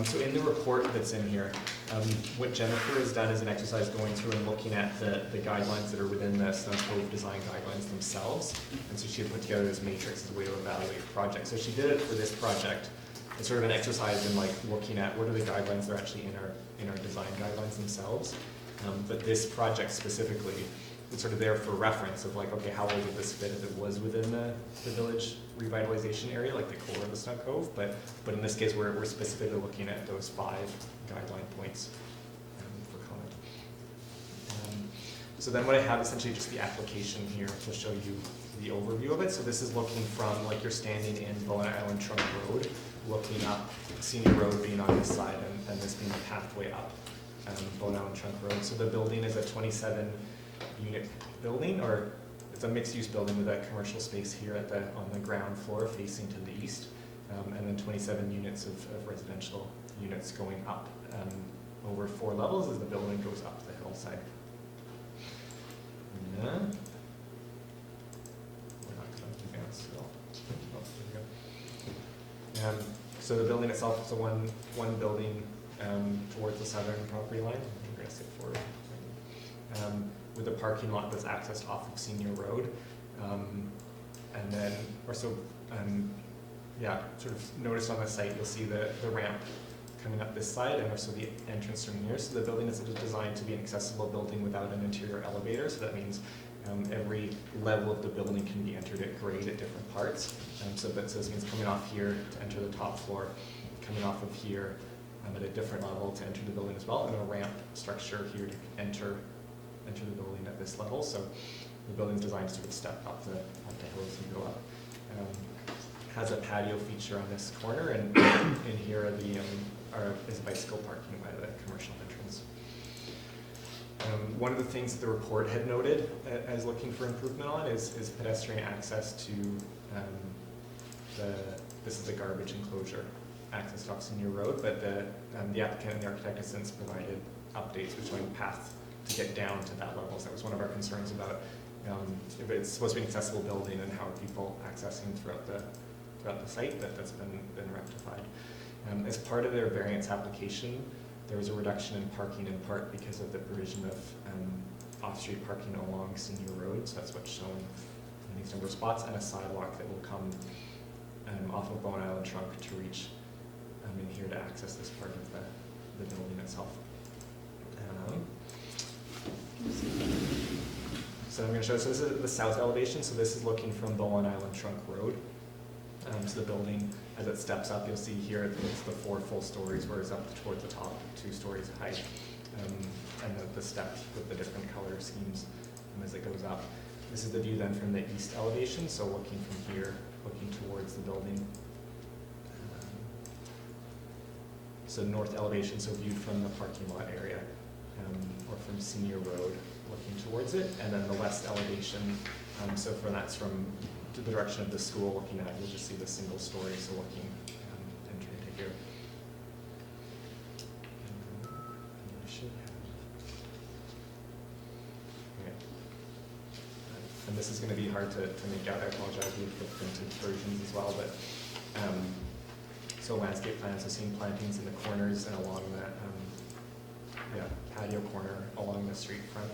So in the report that's in here, what Jennifer has done is an exercise going through and looking at the guidelines that are within the Cove design guidelines themselves. And so she had put together this matrix as a way to evaluate projects. So she did it for this project. It's sort of an exercise in like looking at what are the guidelines that are actually in our design guidelines themselves. But this project specifically, it's sort of there for reference of like, okay, how well did this fit if it was within the village revitalization area, like the core of the Cove, but in this case, we're specifically looking at those 5 guideline points for comment. So then what I have essentially just the application here to show you the overview of it. So this is looking from, like you're standing in Bowen Island Trunk Road, looking up Senior Road being on this side and this being the pathway up Bowen Island Trunk Road. So the building is a 27 unit building, or it's a mixed-use building with a commercial space here on the ground floor facing to the east, and then 27 units of residential units going up over 4 levels as the building goes up the hillside. And then, we're not going to advance still. Oh, there we go. So the building itself is a one building towards the southern property line. I'm going to skip forward. With a parking lot that's accessed off of Senior Road. And then, sort of notice on the site, you'll see the ramp coming up this side and also the entrance from here. So the building is designed to be an accessible building without an interior elevator. So that means every level of the building can be entered at grade at different parts. So this means coming off here to enter the top floor, coming off of here at a different level to enter the building as well, and a ramp structure here to enter the building at this level. So the building's designed to sort of step up the hill as you go up. Has a patio feature on this corner, and in here is bicycle parking by the commercial entrance. One of the things that the report had noted as looking for improvement on is pedestrian access to this is a garbage enclosure access to Senior Road, but the applicant and the architect has since provided updates which showing path to get down to that level. So that was one of our concerns about if it's supposed to be an accessible building and how are people accessing throughout the site. That's been rectified. As part of their variance application, there was a reduction in parking in part because of the provision of off-street parking along Senior Road. So that's what's shown in these number of spots, and a sidewalk that will come off of Bowen Island Trunk to reach in here to access this part of the building itself. So I'm going to show, so this is the south elevation, so this is looking from Bowen Island Trunk Road. So the building, as it steps up, you'll see here it's the 4 full stories, whereas up towards the top, 2 stories high. And the steps with the different color schemes as it goes up. This is the view then from the east elevation, so looking from here, looking towards the building. So north elevation, so viewed from the parking lot area, or from Senior Road, looking towards it, and then the west elevation, so that's from the direction of the school looking at, you'll just see the single story, so looking entering into here. And this is going to be hard to make out, I apologize, we have printed versions as well, but so landscape plans, so seeing plantings in the corners and along that patio corner along the street front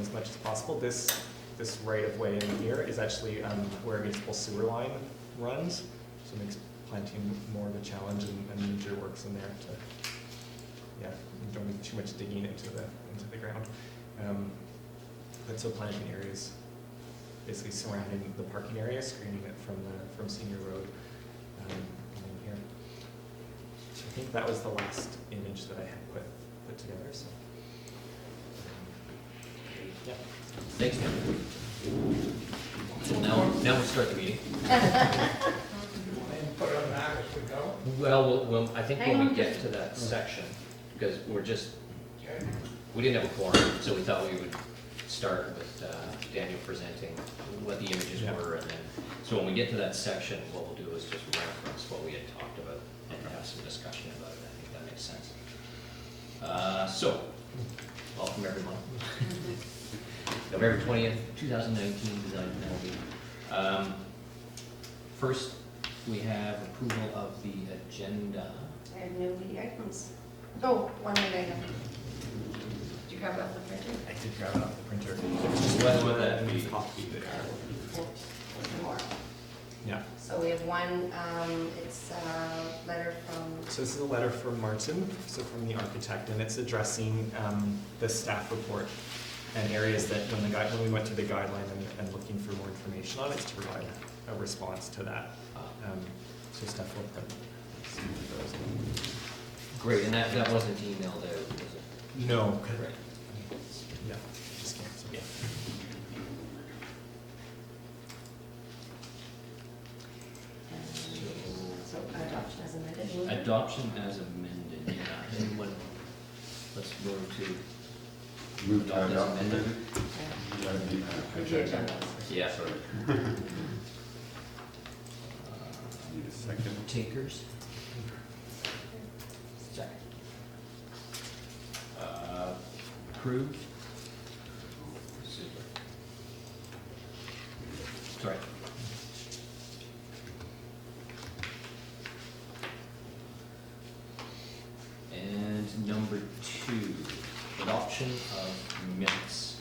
as much as possible. This right of way in here is actually where a municipal sewer line runs, so it makes planting more of a challenge, and major works in there to don't need too much digging into the ground. But so planting areas basically surrounding the parking area, screening it from Senior Road. Here. So I think that was the last image that I had put together. So yeah. Thanks, Dan. So now we'll start the meeting. Put it on that as we go. Well, I think when we get to that section, because we didn't have a quorum, so we thought we would start with Daniel presenting what the images were, and then, so when we get to that section, what we'll do is just reference what we had talked about and have some discussion about it. I think that makes sense. So, welcome everyone. November 20th, 2019 design penalty. First, we have approval of the agenda. I have no lead items. Oh, one lead item. Did you grab it off the printer? I did grab it off the printer. When would that be? Copy there. Tomorrow. Yeah. So we have one, it's a letter from, So this is a letter from Martin, so from the architect, and it's addressing the staff report and areas that when we went to the guideline and looking for more information on it, it's to provide a response to that. So Steph will print those. Great, and that wasn't emailed out, was it? No. Right. Yeah, just cancel. Yeah. so adoption as amended. Adoption as amended, yeah. Anyone, let's move to Move to adopt as adopt amended. The agenda. Yeah. Sorry. Need a second. Takers? Second. Approved? Super. Sorry. And number 2, adoption of minutes.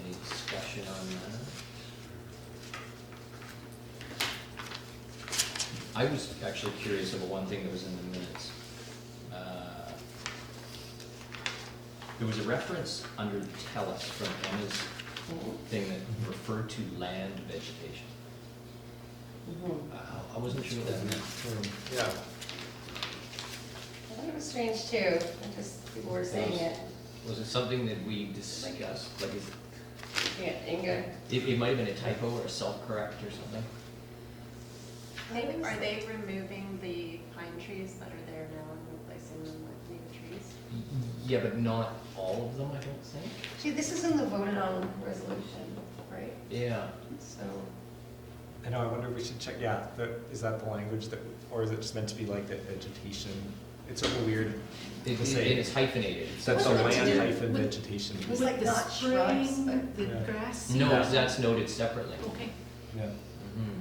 Any discussion on that? I was actually curious about one thing that was in the minutes. There was a reference under tell us from Emma's thing that referred to land vegetation. I wasn't sure what that meant. Yeah. I thought it was strange too, I just, people were saying it. Was it something that we discussed? Like, Yeah, Inga. it might have been a typo or a self-correct or something? Are they removing the pine trees that are there now and replacing them with new trees? Yeah, but not all of them, I don't think. See, this is in the voted on resolution, right? Yeah. So, I know, I wonder if we should check, yeah, is that the language that, or is it just meant to be like the vegetation? It's sort of weird to say. It's hyphenated. That's a What's it to land do hyphen with- vegetation. it was With like the not shrubs, spraying, but. the Yeah. grass. No, Yeah. that's noted separately. Okay. Yeah. Mhm.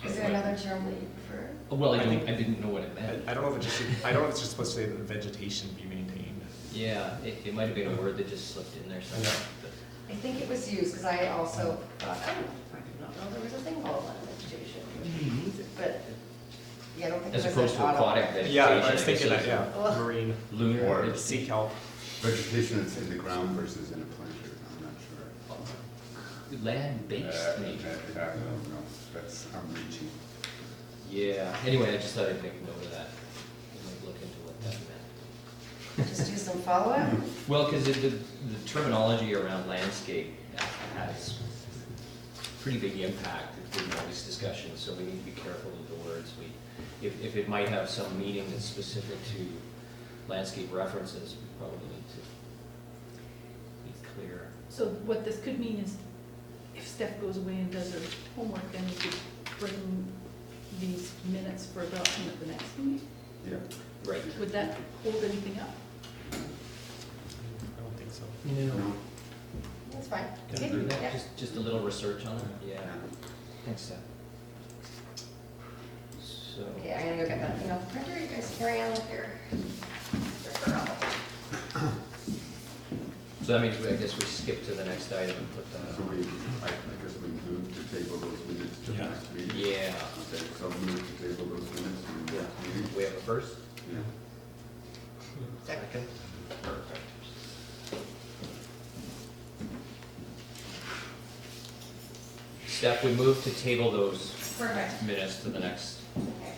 Is there another term that you prefer? Well, I I think- didn't know what it meant. I don't know if it just, I don't know if it's just supposed to say that the vegetation be maintained. Yeah, it might have been a word that just slipped in there somewhere. I think it was used, because I also thought, oh, I did not know there was a thing called land vegetation. But, yeah, I don't think it As was opposed to an auto- aquatic vegetation. Yeah, I was guess thinking that, it's yeah, Ugh. marine, Lunar. Or- vegetation. sea kelp. Vegetation that's in the ground versus in a planter, I'm not sure. Land-based, maybe. I don't know, I'm reaching. Yeah, anyway, I just thought I'd make a note of that. I might look into what that meant. Just do some follow-up? Well, because the terminology around landscape has pretty big impact in all these discussions, so we need to be careful with the words. If it might have some meaning that's specific to landscape references, we probably need to be clear. So what this could mean is if Steph goes away and does her homework, then we could bring these minutes for adoption at the next meeting. Yeah. Right. Would that hold anything up? I don't think so. No. That's fine. Can we Okay, do that? yeah. Just a little research on it? Yeah. Thanks, Seth. So, Okay, I'm gonna go get that thing off the printer, you guys carry on with your referral. so that means I guess we skip to the next item and put So that. I guess we move to table those minutes to the Yeah. next meeting? Yeah. Okay, so move to table those minutes to the next meeting? We have a first? Yeah. Second? Perfect. Steph, we move to table those Perfect. minutes to the next. Okay.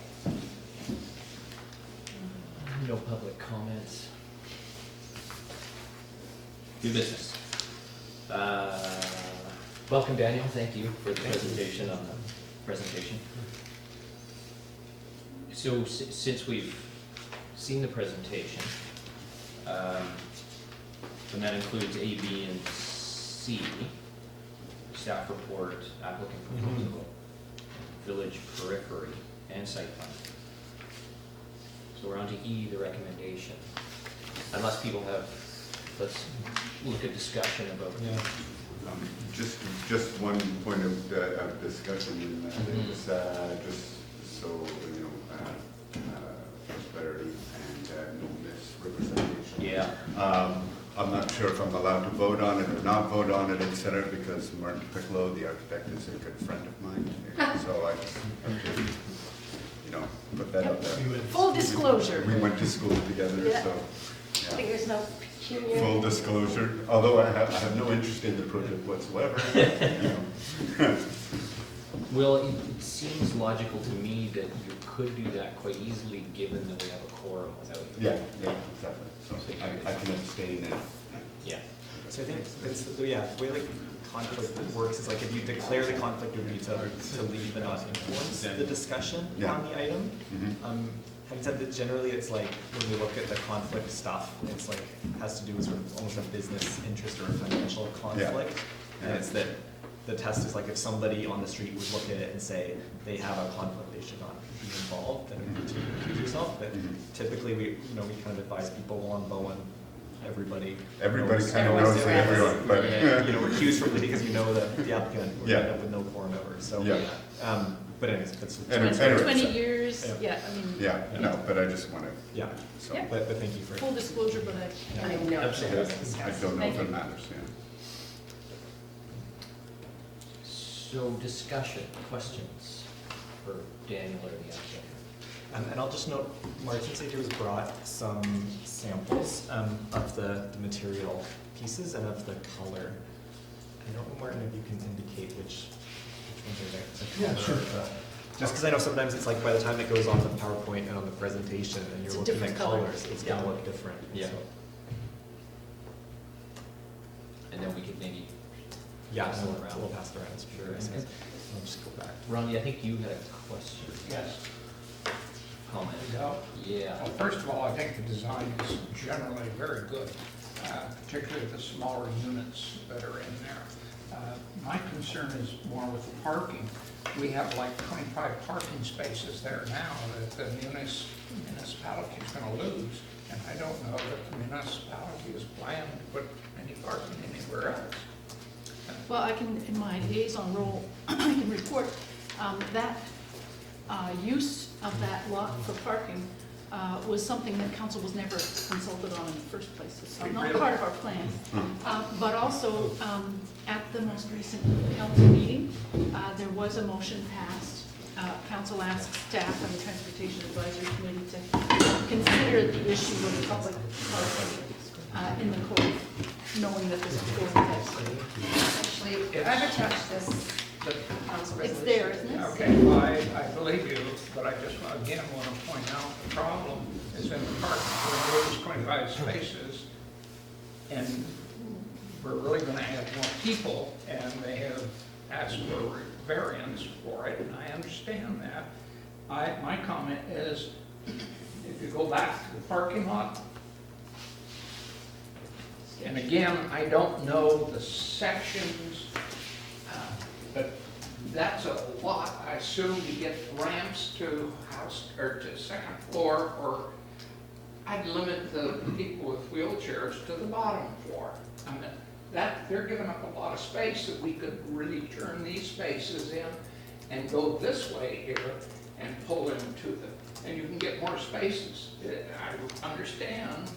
No public comments. New business. Welcome, Daniel. Thank you for the presentation on the presentation. So since we've seen the presentation, and that includes A, B, and C, staff report, applicant proposal, village periphery, and site plan. So we're on to E, the recommendation. Unless people have, let's look at discussion about. Yeah. Just one point of discussion in that is, just so, you know, Yeah. I'm not sure if I'm allowed to vote on it or not vote on it, et cetera, because Martin Piccolo, the architect, is a good friend of mine. So I have to, you know, put that out there. Full disclosure. We went to school together, Yeah. so, I think yeah. there's no pecuniary. Full disclosure, although I have no interest in the project whatsoever. You know. Well, it seems logical to me that you could do that quite easily, given that we have a quorum without. Yeah, exactly. So I can abstain and, Yeah. So I think it's, yeah, the way like conflict works is like if you declare the conflict would be to leave but not influence the discussion Yeah. on the item. mhm. Having said that, generally it's like when we look at the conflict stuff, it's like has to do with sort of almost a business interest or a financial conflict. And it's that the test is like if somebody on the street would look at it and say they have a conflict, they should not be involved, then you need to recuse yourself. But Mhm. typically we kind of advise people on Bowen, everybody. Everybody knows- kind of Everyone's knows around. everyone, but. Yeah. You know, recuse from because you know that the applicant would Yeah. end up with no quorum ever, so. Yeah. But anyways, that's. Anyway, 20 so- years, Yeah. yeah, I mean. Yeah, no, but I just want to, Yeah, so, Yeah. but thank you for. Full disclosure, but I have no Absolutely. idea. I don't know if Thank it you. matters, yeah. So discussion, questions for Daniel or the applicant? And I'll just note, Martin said he was brought some samples of the material pieces and of the color. I don't know, Martin, if you can indicate which ones are the Yeah, color sure. of the- Just because I know sometimes it's like by the time it goes on the PowerPoint and on the presentation and It's you're a looking at different color. colors, it's gonna Yeah. look different. Yeah. So, And then we could maybe, Yeah, Pass it we'll around. pass it around. so Sure. I'll just go back. Ronnie, I think you had a question, Yes. comment. Yeah. Yeah. Well, first of all, I think the design is generally very good, particularly the smaller units that are in there. My concern is more with the parking. We have like 25 parking spaces there now that the municipality is going to lose. And I don't know that the municipality is planning to put any parking anywhere else. Well, I can, in my liaison role, I can report that use of that lot for parking was something that council was never consulted on in the first place. It's not Really? part of our plan. But also, at the most recent council meeting, there was a motion passed. Council asked staff and the Transportation Advisory Committee to consider the issue of public parking in the Cove, knowing that this is going ahead. Actually, I've attached this council resolution. It's there, isn't it? Okay, I believe you, but I just, again, want to point out the problem is in the parking. We're going to lose 25 spaces, and we're really going to have more people, and they have asked for variance for it, and I understand that. My comment is, if you go back to the parking lot, and again, I don't know the sections, but that's a lot. I assume you get ramps to house, or to second floor, or I'd limit the people with wheelchairs to the bottom floor. I mean, they're giving up a lot of space that we could really turn these spaces in and go this way here and pull into and you can get more spaces. I understand,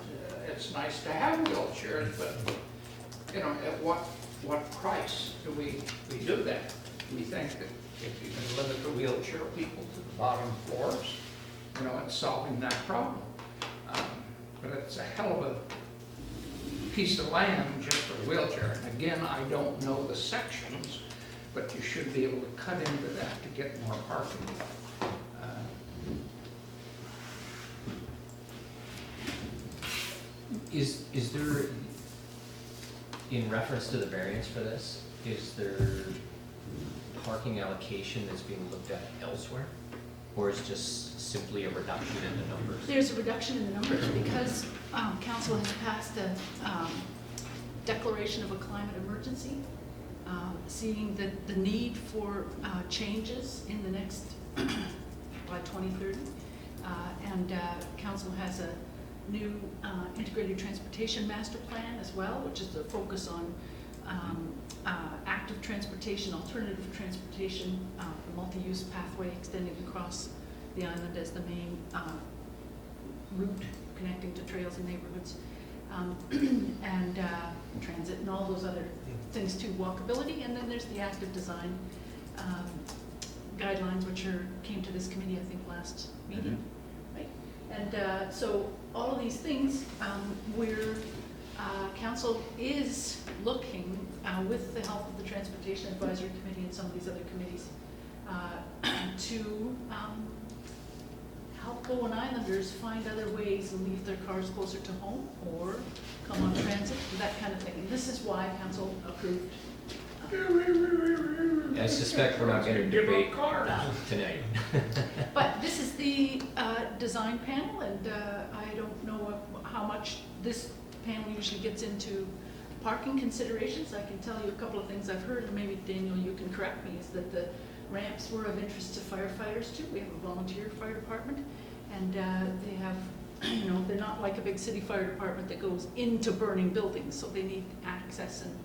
it's nice to have wheelchairs, but, you know, at what price do we do that? We think that if you can limit the wheelchair people to the bottom floors, you know, it's solving that problem. But it's a hell of a piece of land just for a wheelchair. And again, I don't know the sections, but you should be able to cut into that to get more parking. Is there, in reference to the variance for this, is there parking allocation that's being looked at elsewhere? Or is just simply a reduction in the numbers? There's a reduction in the numbers because council has passed a declaration of a climate emergency, seeing the need for changes in the next, by 2030. And council has a new integrated transportation master plan as well, which is a focus on active transportation, alternative transportation, the multi-use pathway extending across the island as the main route connecting to trails and neighborhoods. and transit and all those other things too, walkability. And then there's the active design guidelines, which came to this committee, I think, last meeting, right? And so all of these things, council is looking with the help of the Transportation Advisory Committee and some of these other committees to help Bowen Islanders find other ways and leave their cars closer to home or come on transit, that kind of thing. And this is why council approved. I suspect we're not going to debate tonight. But this is the design panel, and I don't know how much this panel usually gets into parking considerations. I can tell you a couple of things I've heard, and maybe Daniel, you can correct me, is that the ramps were of interest to firefighters too. We have a volunteer fire department, and they have, they're not like a big city fire department that goes into burning buildings, so they need access and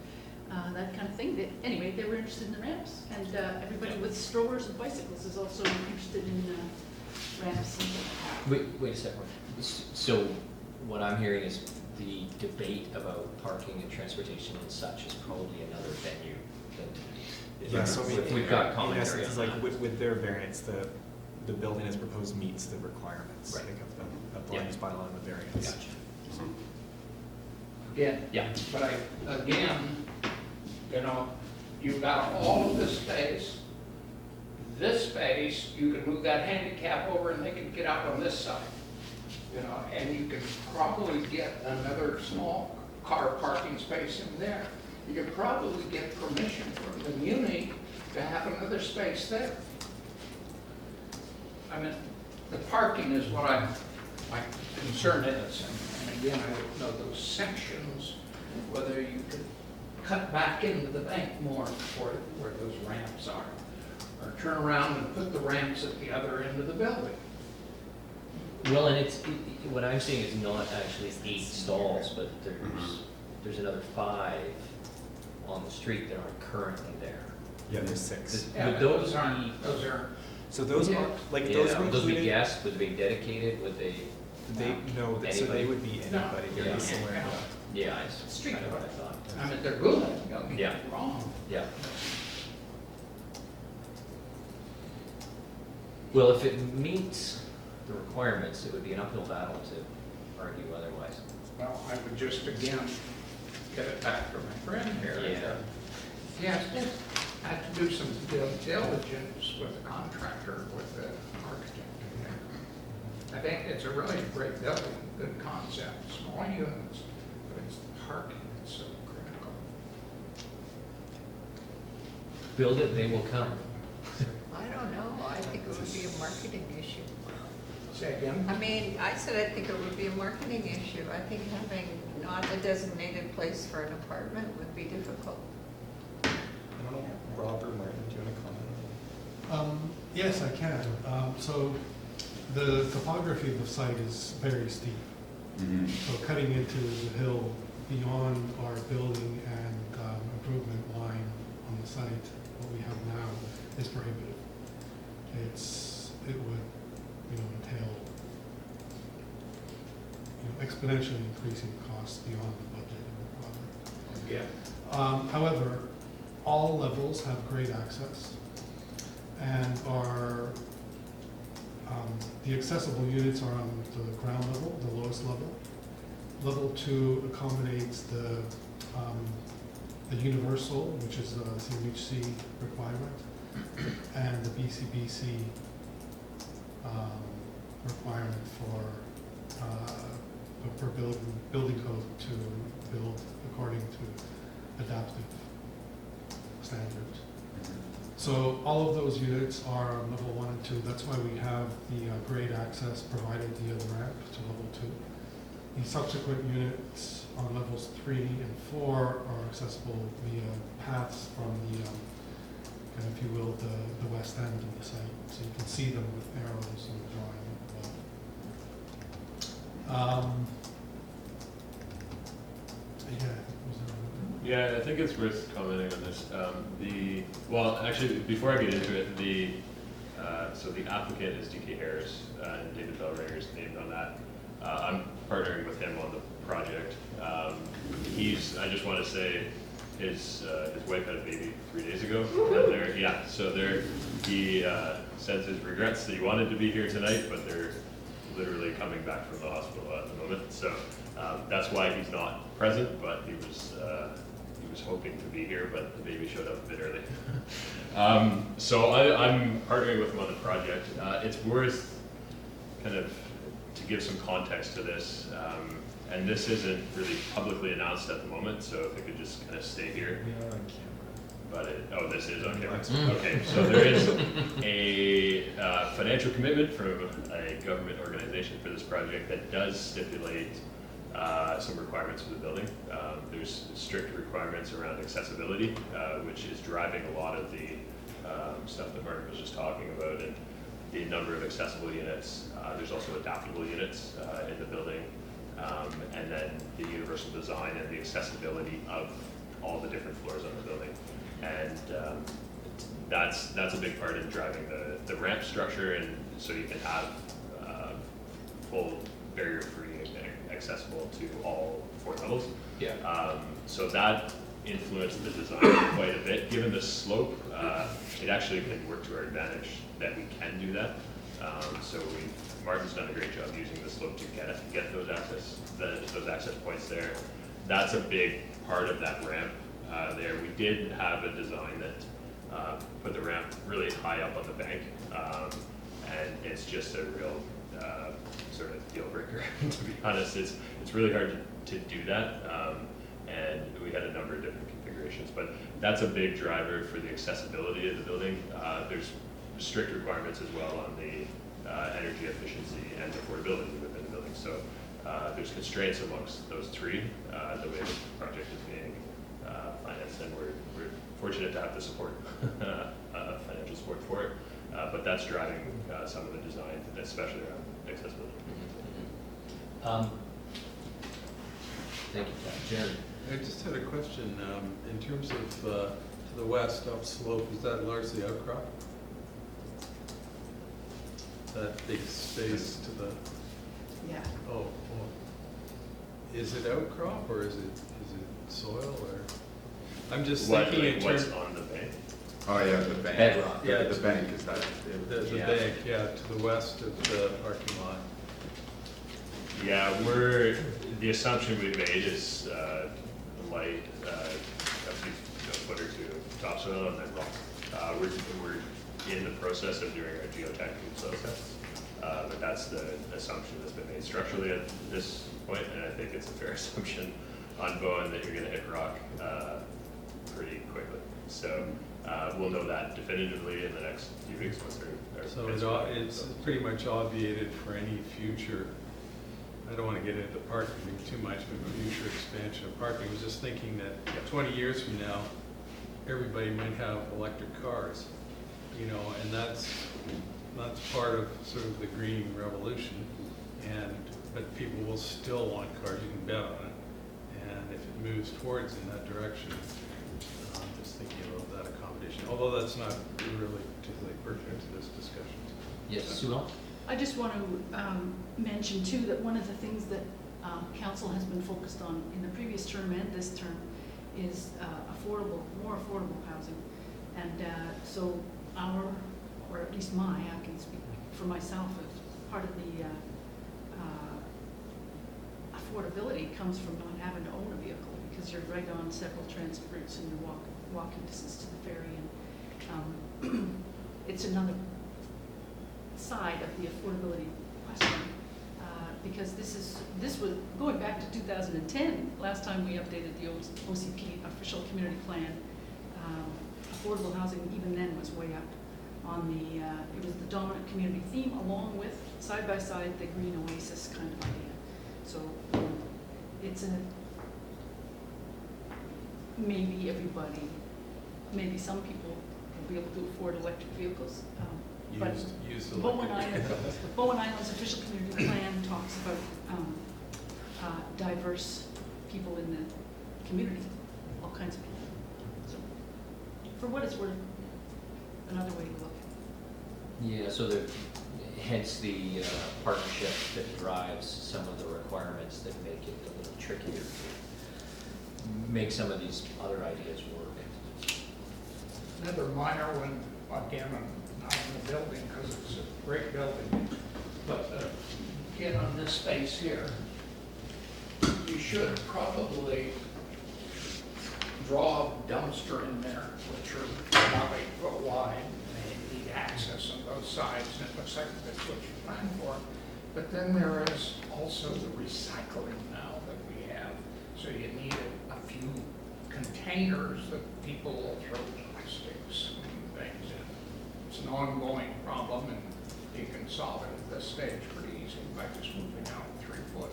that kind of thing. Anyway, they were interested in the ramps, and everybody with strollers and bicycles is also interested in ramps and Wait a second. So what I'm hearing is the debate about parking and transportation and such is probably another venue that Yeah, so we've got in commentary essence, it's on like that. with their variance, the building as proposed meets the requirements, I Right. think, of the land use bylaw and the variance. Gotcha. Again, Yeah. but you've got all of this space. This space, you can move that handicap over and they can get out on this side. And you can probably get another small car parking space in there. You could probably get permission from the muni to have another space there. I mean, the parking is what my concern is. And again, I don't know those sections, whether you could cut back into the bank more where those ramps are, or turn around and put the ramps at the other end of the building. Well, and what I'm seeing is not actually 8 stalls, but there's another 5 on the street that aren't currently there. Yeah, there's 6. Would those be? Those are, So those Yeah. are, like, Yeah, those were would those be included, guests? Would they be dedicated? Would they? they, no, so they Anybody? would be anybody, Yeah. very similar. Yeah. Yeah, it's Street kind of what I thought. I mean, they're good, don't get me Yeah. wrong. Yeah. Well, if it meets the requirements, it would be an uphill battle to argue otherwise. Well, I would just, again, get it back from my friend here. Yeah. Yes, had to do some due diligence with the contractor, with the architect in there. I think it's a really great building, good concept, small units, but it's the parking that's so critical. Build it, they will come. I don't know, I think it would be a marketing issue. Say again? I mean, I said I think it would be a marketing issue. I think having not a designated place for an apartment would be difficult. I don't know, Rob or Martin, do you want to comment? Yes, I can. So the topography of the site is very steep. So cutting into the hill beyond our building and improvement line on the site, what we have now, is prohibitive. It would, entail, exponentially increasing costs beyond the budget of the project. Yeah. However, all levels have grade access and are, the accessible units are on the ground level, the lowest level. Level 2 accommodates the universal, which is a CMHC requirement, and the BCBC requirement for building code to build according to adaptive standards. So all of those units are level 1 and 2. That's why we have the grade access provided via the ramp to level 2. The subsequent units on levels 3 and 4 are accessible via paths from the, if you will, the west end of the site. So you can see them with arrows in the drawing above. Yeah, I think it's worth commenting on this. Well, actually, before I get into it, so the applicant is DK Harris, and David Bellrager is named on that. I'm partnering with him on the project. I just want to say, his wife had a baby 3 days ago. And he says his regrets that he wanted to be here tonight, but they're literally coming back from the hospital at the moment. So that's why he's not present, but he was hoping to be here, but the baby showed up a bit early. So I'm partnering with him on the project. It's worth kind of to give some context to this. And this isn't really publicly announced at the moment, so if it could just kind of stay here. We are on camera. But this is on camera. Okay, so there is a financial commitment from a government organization for this project that does stipulate some requirements for the building. There's strict requirements around accessibility, which is driving a lot of the stuff that Mark was just talking about, and the number of accessible units. There's also adaptable units in the building. And then the universal design and the accessibility of all the different floors on the building. And that's a big part in driving the ramp structure, and so you can have full barrier-free accessible to all 4 levels. Yeah. So that influenced the design quite a bit. Given the slope, it actually can work to our advantage that we can do that. So Martin's done a great job using the slope to get those access points there. That's a big part of that ramp there. We did have a design that put the ramp really high up on the bank, and it's just a real sort of deal breaker. To be honest, it's really hard to do that, and we had a number of different configurations, but that's a big driver for the accessibility of the building. There's strict requirements as well on the energy efficiency and affordability within the building. So there's constraints amongst those 3, the way the project is being financed, and we're fortunate to have the support, financial support for it. But that's driving some of the design, especially around accessibility. Thank you, Jeremy. I just had a question, in terms of to the west upslope, is that largely outcrop? That big space to the, Yeah. oh, is it outcrop or is it soil or? I'm just thinking in What's terms. on the bank? Oh, yeah, the bank. Bedrock. Yeah, The bank is that. The bank, yeah, to the west of the parking lot. Yeah, the assumption we made is light, a foot or 2 of topsoil and then rock. We're in the process of doing our geotechnical soil tests, but that's the assumption that's been made structurally at this point, and I think it's a fair assumption on Bowen that you're going to hit rock pretty quickly. So we'll know that definitively in the next few weeks once So it's pretty much obviated for any future, I don't want to get into parking too much, but future expansion of parking. I was just thinking that 20 years from now, everybody might have electric cars, and that's part of sort of the green revolution. But people will still want cars, you can bet on it. And if it moves towards in that direction, I'm just thinking about that accommodation, although that's not really particularly pertinent to this discussion. Yes, Sue. I just want to mention too that one of the things that council has been focused on in the previous term and this term is more affordable housing. And so or at least I can speak for myself, as part of the affordability comes from not having to own a vehicle, because you're right on several transit routes and you're walking distance to the ferry, and it's another side of the affordability question, because this was going back to 2010, last time we updated the OCP, official community plan. Affordable housing even then was way up on the, it was the dominant community theme, along with side by side the green oasis kind of idea. So it's maybe some people will be able to afford electric vehicles. But Bowen Island's official community plan talks about diverse people in the community, all kinds of people. So, for what it's worth, another way to look at it. Yeah, so hence the partnership that drives some of the requirements that make it a little trickier make some of these other ideas work. Another minor one, again, not in the building, because it's a great building, but again, on this space here, you should probably draw a dumpster in there, which are about 8 foot wide, and they need access on both sides, and it looks like that's what you planned for. But then there is also the recycling now that we have, so you need a few containers that people will throw plastics and things in. It's an ongoing problem, and you can solve it at this stage pretty easily by just moving out 3 foot,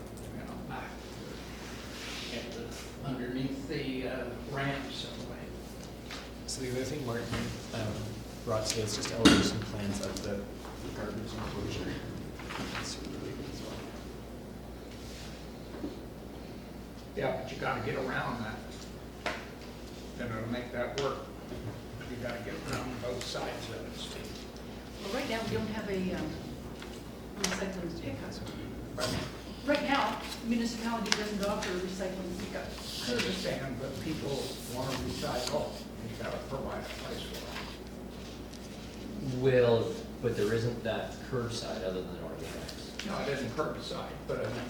back and underneath the ramps anyway. So the other thing Martin brought today is just elevation plans of the garbage enclosure. That's really good as well. Yeah, but you gotta get around that. In order to make that work, you gotta get around both sides of it, Steve. Well, right now, we don't have a recycling pickup. Right now, municipality doesn't offer a recycling pickup. I understand, but people wanna recycle, you gotta provide a place for them. Well, but there isn't that curbside other than organics. No, it isn't curbside, but I mean,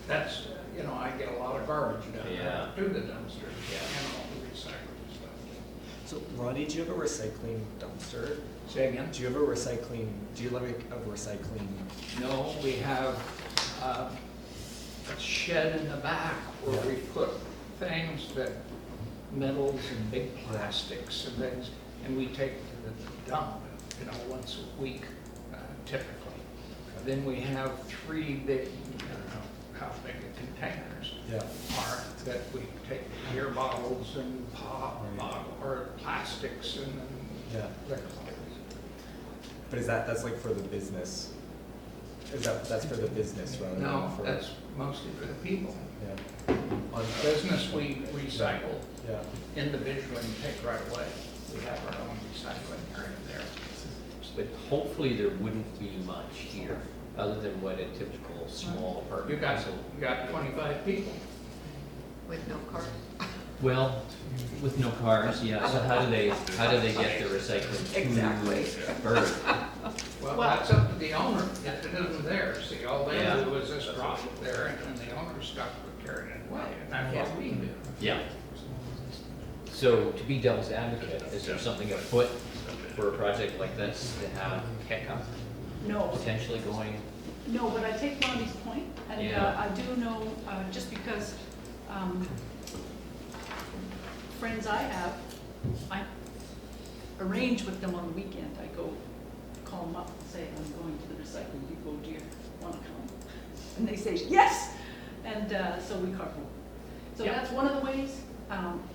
that's, I get a lot of garbage down there Yeah. to the dumpsters, Yeah. and all the recycling stuff. So Ronnie, do you have a recycling dumpster? Say again? Do you have a recycling? No, we have a shed in the back where we put things that, metals and big plastics and things, and we take to the dump, once a week typically. Then we have 3 big, I don't know how big the containers Yeah. are, that we take beer bottles and pop bottle, or plastics and Yeah. liquor bottles. But that's like for the business? That's for the business rather than No, for? that's mostly for the people. Yeah. On Business, we recycle Yeah. individually and take right away. We have our own recycling area there. But hopefully there wouldn't be much here, other than what a typical small apartment. You got, council- you got 25 people. With no cars. Well, with no cars, yeah, so how do they get the recycling to Exactly. Berg? Well, that's up to the owner, if it isn't theirs. See, all they Yeah. do is just drop it there, and then the owner's stuck with carrying it away, and that's what we do. Yeah. So to be devil's advocate, is there something afoot for a project like this to have pickup No, potentially going? no, but I take Ronnie's point, and Yeah. I do know, just because friends I have, I arrange with them on the weekend. I go call them up and say, I'm going to the recycling depot, do you want to come? And they say, yes! And so we carpool. So Yeah. that's one of the ways,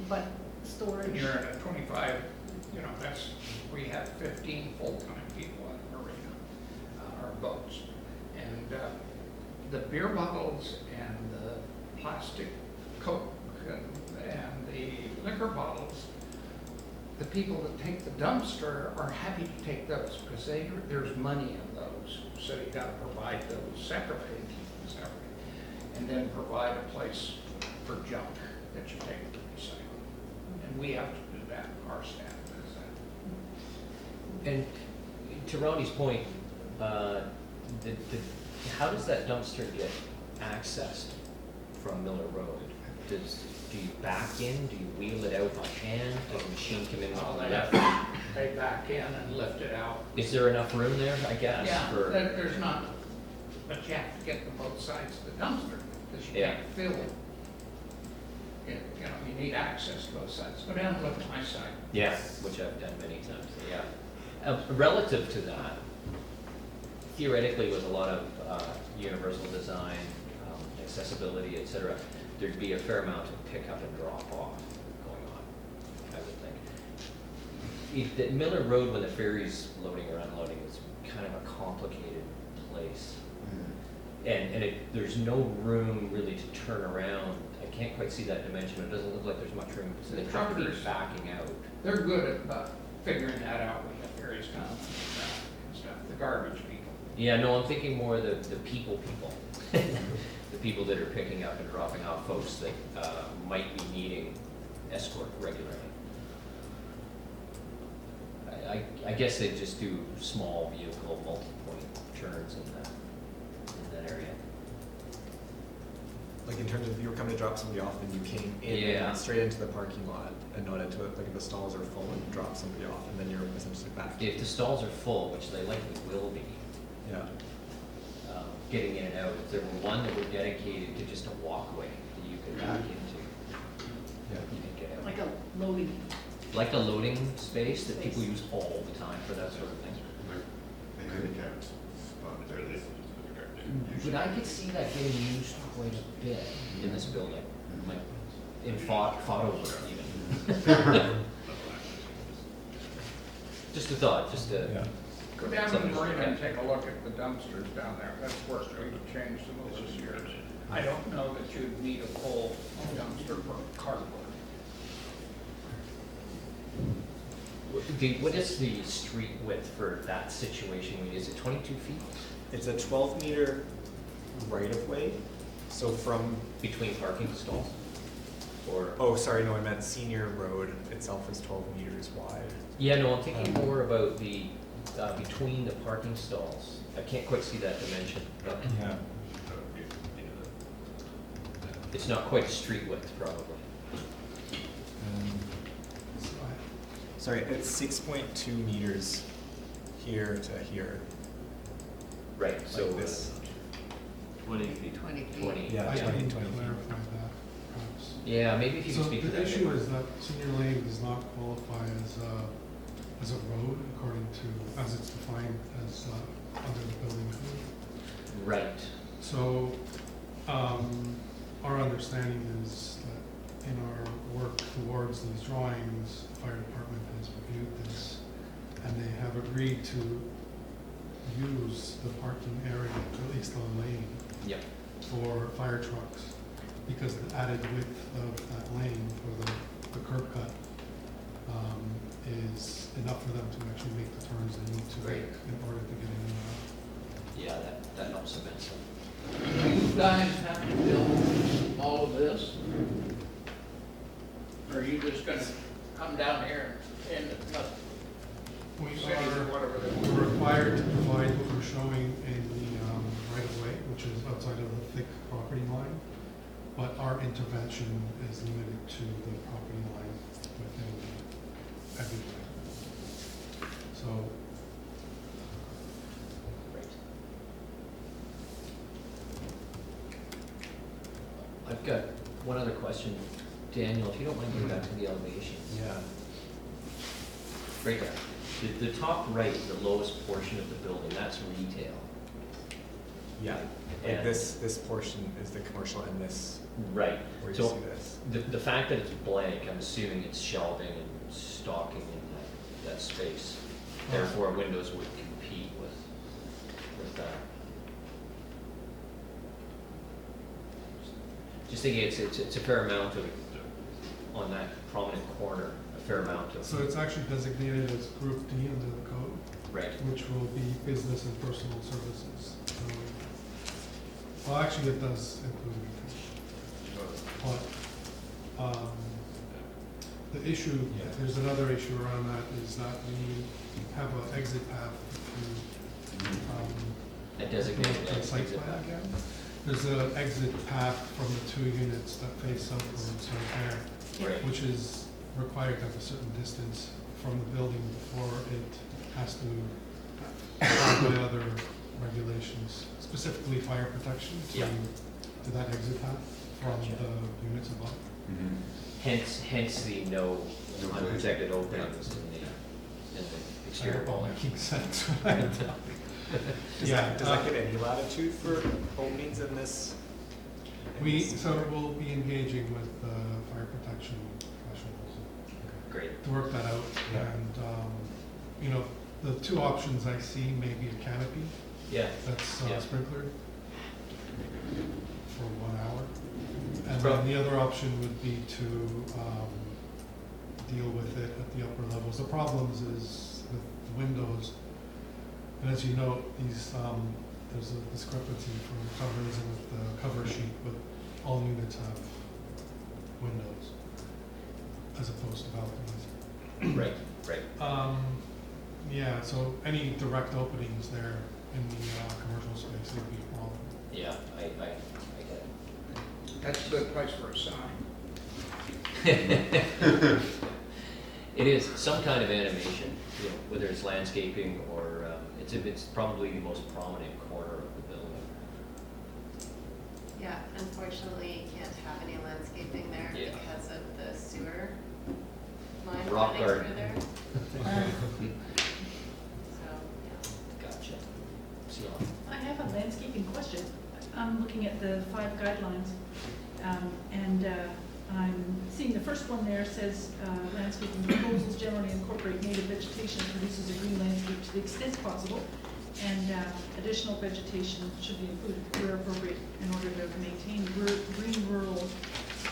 but storage. When you're at a 25, we have 15 full-time people at the marina, our boats. And the beer bottles and the plastic Coke and the liquor bottles, the people that take the dumpster are happy to take those because there's money in those. So you gotta provide those separately, and then provide a place for junk that you take to recycle. And we have to do that, our staff does that. And to Ronnie's point, how does that dumpster get accessed from Miller Road? Do you back in? Do you wheel it out by hand? Does the machine come in on the left? They back in and lift it out. Is there enough room there, I guess? Yeah, for- there's not, but you have to get to both sides of the dumpster, because you Yeah. can't fill it. You need access to both sides. Go down and look at my side. Yeah, which I've done many times, yeah. Relative to that, theoretically with a lot of universal design, accessibility, et cetera, there'd be a fair amount of pick up and drop off going on, I would think. The Miller Road, when the ferry's loading or unloading, is kind of a complicated place. And there's no room really to turn around. I can't quite see that dimension. It doesn't look like there's much room for the truck to be truckers- backing out. They're good at figuring that out when the ferries come and stuff, the garbage people. Yeah, no, I'm thinking more the people. people that are picking up and dropping off folks that might be needing escort regularly. I guess they just do small vehicle multi-point turns in that area. Like in terms of you were coming to drop somebody off and you came in and Yeah. went straight into the parking lot and not into it, like if the stalls are full and you drop somebody off and then you're essentially back. If the stalls are full, which they likely will be, Yeah. getting in and out, if there were one that were dedicated to just a walkway that you could back into, Yeah. you could get out. Like a loading. Like a loading space that people use all the time for that sort of thing. The handicapped spot. But I could see that getting used quite a bit in this building, like in photo work even. Just a thought, just a. Yeah. Go down to the something to look marina and at. take a look at the dumpsters down there. That's worked, we've changed some of those years. I don't know that you'd need a full dumpster for cardboard. What is the street width for that situation? Is it 22 feet It's a 12-meter right-of-way, so from, between parking stalls? Or, oh, sorry, no, I meant Senior Road itself is 12 meters wide. yeah, no, I'm thinking more about the, between the parking stalls. I can't quite see that dimension, but Yeah. it's not quite street width probably. So Sorry, it's 6.2 meters here to here. Right, so. Like this. 20 feet. 20 feet. 20, Yeah, I 20 can 20 feet. clarify that, perhaps. Yeah, maybe if you So could speak to the that. issue is that Senior Lane does not qualify as a road according to, as it's defined as under the building code. Right. So, our understanding is that in our work towards these drawings, the fire department has reviewed this, and they have agreed to use the parking area, at least on lane, Yep. for fire trucks, because the added width of that lane for the curb cut is enough for them to actually make the turns they need to Great. make in order to get in and out. Yeah, that helps immensely. Do you guys have to build all of this? Or are you just gonna come down here and let We cities or are whatever they we're want? required to provide what we're showing in the right of way, which is outside of the thick property line, but our intervention is limited to the property line within every way. So, Right. I've got one other question. Daniel, if you don't mind going back to the elevations. Yeah. Right there. The top right, the lowest portion of the building, that's retail. Yeah. Like And- this portion is the commercial and this, Right. where you So see this. the fact that it's blank, I'm assuming it's shelving and stocking in that space. Therefore, windows would compete with that. Just thinking it's a fair amount of, on that prominent corner, a fair amount of. so it's actually designated as Group D under the code, Right. which will be business and personal services. So, well, actually, it does include retail. But, the issue, Yeah. there's another issue around that, is that we have an exit path to, A designated to the site exit plan path. again. There's an exit path from the two units that face upwards right there, Right. which is required to have a certain distance from the building before it has to abide by other regulations, specifically fire protection, Yeah. to that exit path from Gotcha. the units above. Hence the no No unprotected openings in the I exterior hope I'm wall. making sense. Does that give any latitude for openings in this? So we'll be engaging with fire protection professionals Great. to work that out. Yeah. And, the two options I see may be a canopy Yeah. that's Yeah. sprinklered for 1 hour. And Prob- then the other option would be to deal with it at the upper levels. The problems is with the windows, and as you know, these, there's a discrepancy from covers and with the cover sheet Right, right. Yeah, so any direct openings there in the commercial space would be a problem. Yeah, I get it. That's a good place for a sign. It is some kind of animation, you know, whether it's landscaping or, it's probably the most prominent corner of the building. Yeah, unfortunately, you can't have any landscaping there Yeah. because of the sewer line Rock running garden. through there. So, yeah. Gotcha. See, I have a landscaping question. I'm looking at the 5 guidelines, and I'm seeing the first one there says, landscaping proposals generally incorporate native vegetation that produces a green landscape to the extent possible, and additional vegetation should be included where appropriate in order to maintain green rural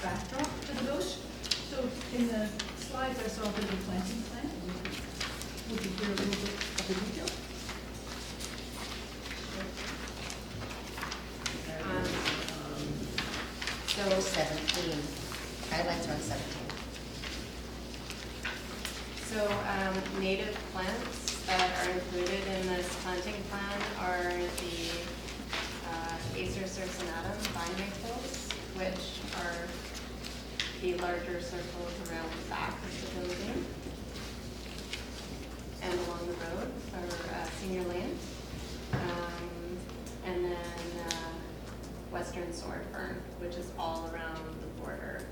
backdrop to the village. So in the slides, I saw a bit of a planting plan. Would you hear a little bit of the detail? So 17, guidelines are on 17. So native plants that are included in this planting plan are the Acer circinatum vine maples, which are the larger circles around the back of the building and along the road or Senior Lane. And then Western sword fern, which is all around the border,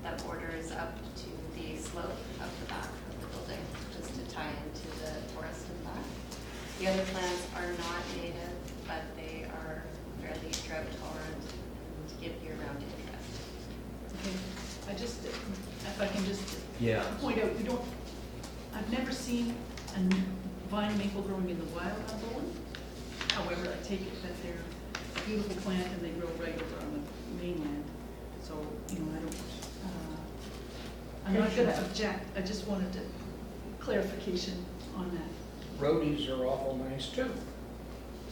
that borders up to the slope of the back of the building, just to tie into the forest in the back. The other plants are not native, but they are fairly drought tolerant and give year-round interest. Okay, I just, if I can just yeah. point out, I've never seen a vine maple growing in the wild on Bowen. However, I take it that they're a beautiful plant and they grow right over on the mainland. So, you know, I'm not gonna object, I just wanted to clarification on that. Rhodies are awful nice too,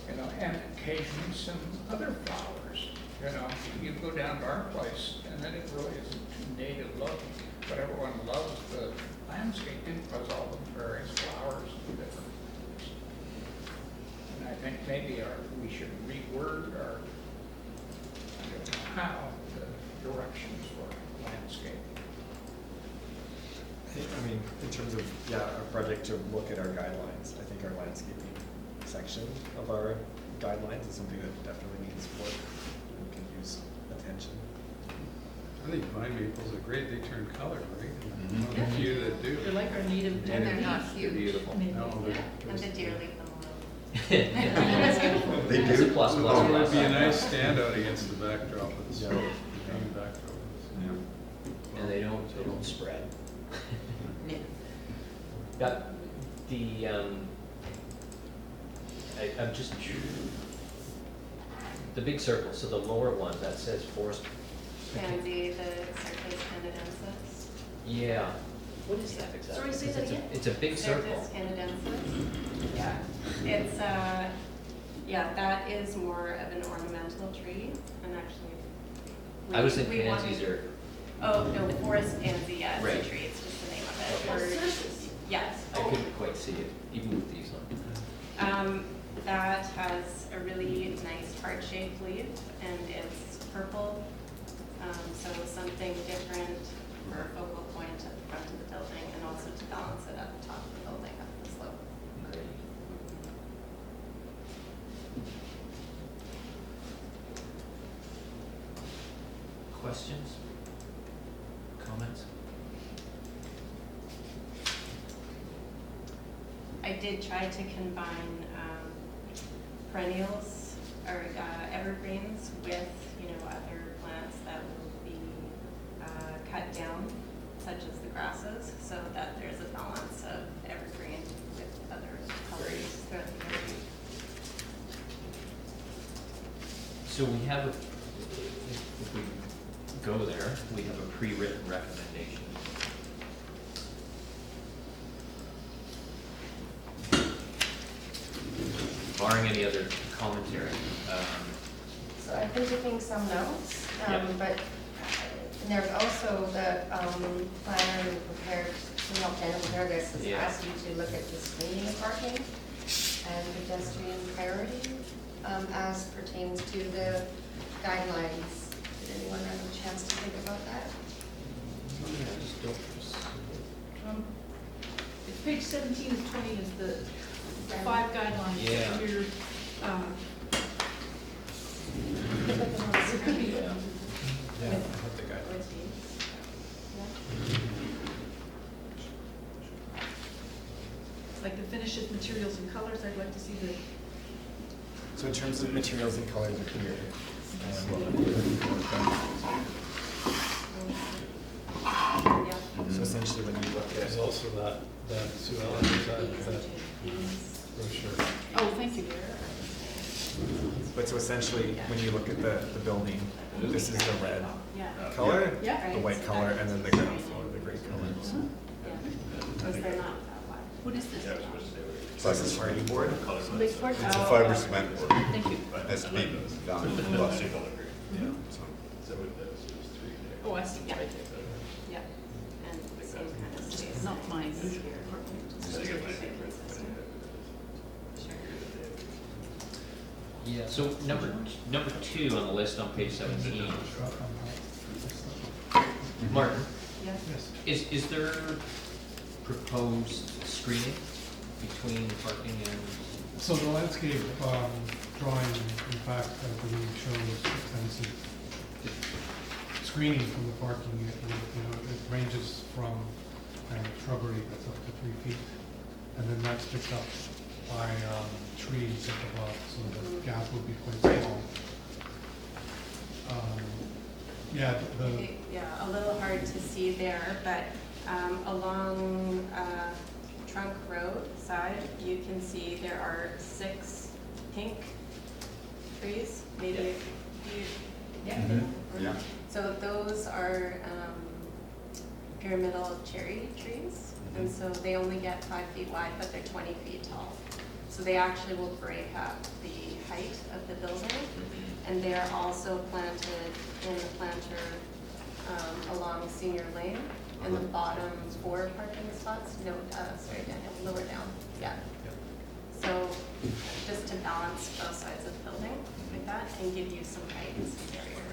you know, and occasionally some other flowers. You know, you go down to our place and then it really isn't too native looking, but everyone loves the landscaping because all the various flowers and different things. And I think maybe we should reword our, I don't know how, the directions for landscaping. I mean, in terms of, our project to look at our guidelines, I think our landscaping section of our guidelines is something that definitely needs work and can use attention. I think vine maples are great, they turn color, right? Mhm. One of the few that do. They're like our native. And they're not They're huge. beautiful. No, Yeah, and the deer leave them alone. They It's a do? plus, plus, Oh, it plus. would be a nice standout against the backdrop of the Yeah. slope, the main backdrop. And they don't spread. Yeah. Got the, I'm just, the big circle, so the lower one, that says forest. Pansy, the Cercus canadensis. Yeah. What is that exactly? Sorry, say that Because again? it's a big circle. Cercus canadensis. Yeah, it's, that is more of an ornamental tree, and actually. I was we thinking wanted- pansies are, Oh, no, forest pansy, yeah, it's Right. a tree, it's just the name of it. Okay. Or- Yes. I couldn't quite see it, even with these on. That has a really nice heart-shaped leaf, and it's purple, so something different for a focal point at the front of the building, and also to balance it at the top of the building, up the slope. Great. Questions? Comments? I did try to combine perennials or evergreens with, other plants that will be cut down, such as the grasses, so that there's a balance of evergreen with other colors throughout the area. So we have, if we go there, we have a pre-written recommendation. Barring any other commentary, So I've been taking some notes, Yeah. but and there's also the planner who prepared you know, Daniel Vargas has Yeah. asked you to look at the screening of parking and pedestrian priority as pertains to the guidelines. Did anyone have a chance to think about that? It's page 17 of 20 is the 5 guidelines. Yeah. that We're, Yeah, I have the guidelines. like the finishes, materials, and colors. I'd like to see the, So in terms of materials and colors are here. So essentially when you look at There's also that Sue Ellen decided that brochure. oh, thank you. But so essentially, when you look at the building, this is the red color, Yeah. the white color, and then the ground floor, the gray color. Was there not that wide? What is this? So this is party board. Lakeport? It's a fiber cement board Thank you. that's been done. Plus, Oh, I see. Yeah. Yeah, and the same kind of space. Not mine. Yeah, so number 2 on the list on page 17. Martin, Yes. is there proposed screening between parking and, So the landscape drawing, in fact, I believe shows extensive screening from the parking. It ranges from kind of shrubbery that's up to 3 feet, and then that's picked up by trees at the bottom, so the gap will be quite small. Yeah, Yeah, a little hard to see there, but along Trunk Road side, you can see there are 6 pink trees, maybe. yeah. So those are pyramidal cherry trees, and so they only get 5 feet wide, but they're 20 feet tall. So they actually will break up the height of the building, and they are also planted in the planter along Senior Lane, in the bottom 4 parking spots, no, sorry, Daniel, lower down, yeah. So just to balance both sides of the building with that and give you some height and some barrier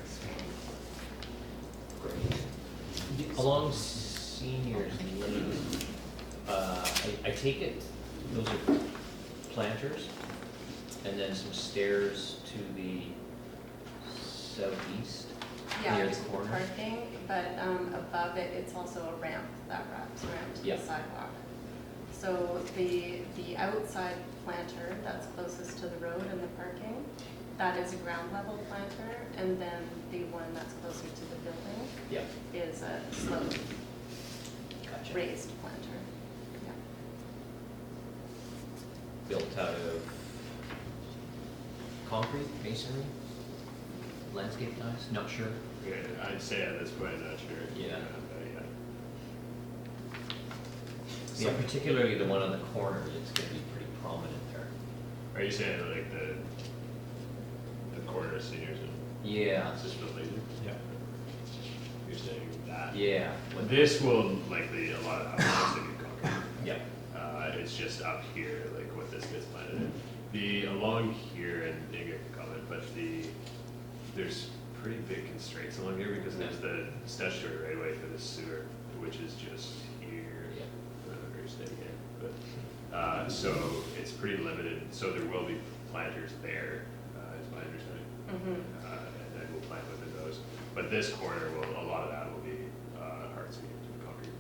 screening. along Seniors Lane, I take it those are planters, and then some stairs to the southeast, Yeah, near the to the corner? parking, but above it, it's also a ramp that wraps around to Yeah. the sidewalk. So the outside planter that's closest to the road and the parking, that is a ground level planter, and then the one that's closer to the building Yeah, is a slope gotcha. raised planter. Yeah. Built out of concrete, masonry, landscape ties, not sure. Yeah, I'd say at this point, I'm not sure. Yeah. But Yeah, particularly the one on the corner, it's gonna be pretty prominent there. Are you saying like the corner seniors and Yeah, assisted living? Yeah. You're saying that? yeah. Well, this will likely, a lot of that will be concrete. Yeah, It's just up here, like what this gets planted in. Along here, and maybe I can comment, but there's pretty big constraints along here because there's the statutory right of way for the sewer, which is just here. Yeah. I don't know if you're standing here, but, so it's pretty limited, so there will be planters there, is my understanding. And then we'll plant within those. But this corner a lot of that will be, hard cement and concrete.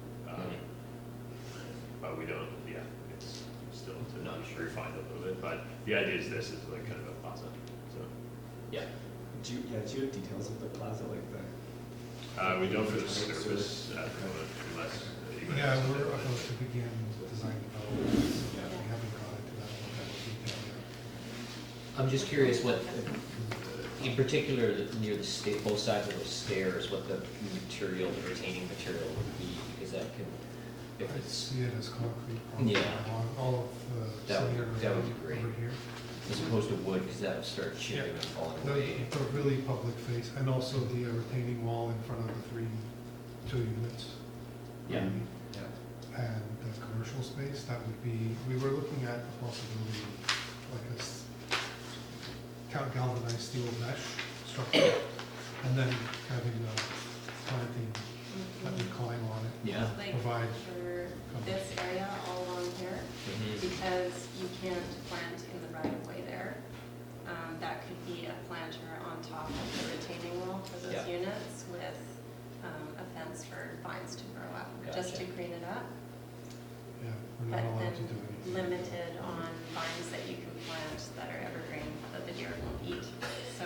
But we don't, yeah, it's still to not refine a little bit, but the idea is this is like kind of a plaza, so. yeah. Do you have details of the plaza, like the? We don't for the surface at the moment, unless you guys. Yeah, we're about to begin design development, so we haven't got into that level of detail yet. I'm just curious what, in particular, near the both sides of those stairs, what the material, the retaining material would be, because that can, if I it's, see it as concrete, probably Yeah. along all of the That would- senior that would road be great. over here. as opposed to wood, because that would start chipping and falling away. The really public face, and also the retaining wall in front of the two units. Yeah. and the commercial space, that would be, we were looking at the possibility of like a galvanized steel mesh structure, and then having a planting that would climb on it. Yeah. Like Provide for this area all along here, Mhm. because you can't plant in the right of way there. That could be a planter on top of the retaining wall for those Yeah. units with a fence for vines to grow up, just to Gotcha. green it up. Yeah, we're But not allowed to then do anything. limited on vines that you can plant that are evergreen, that the deer won't eat. So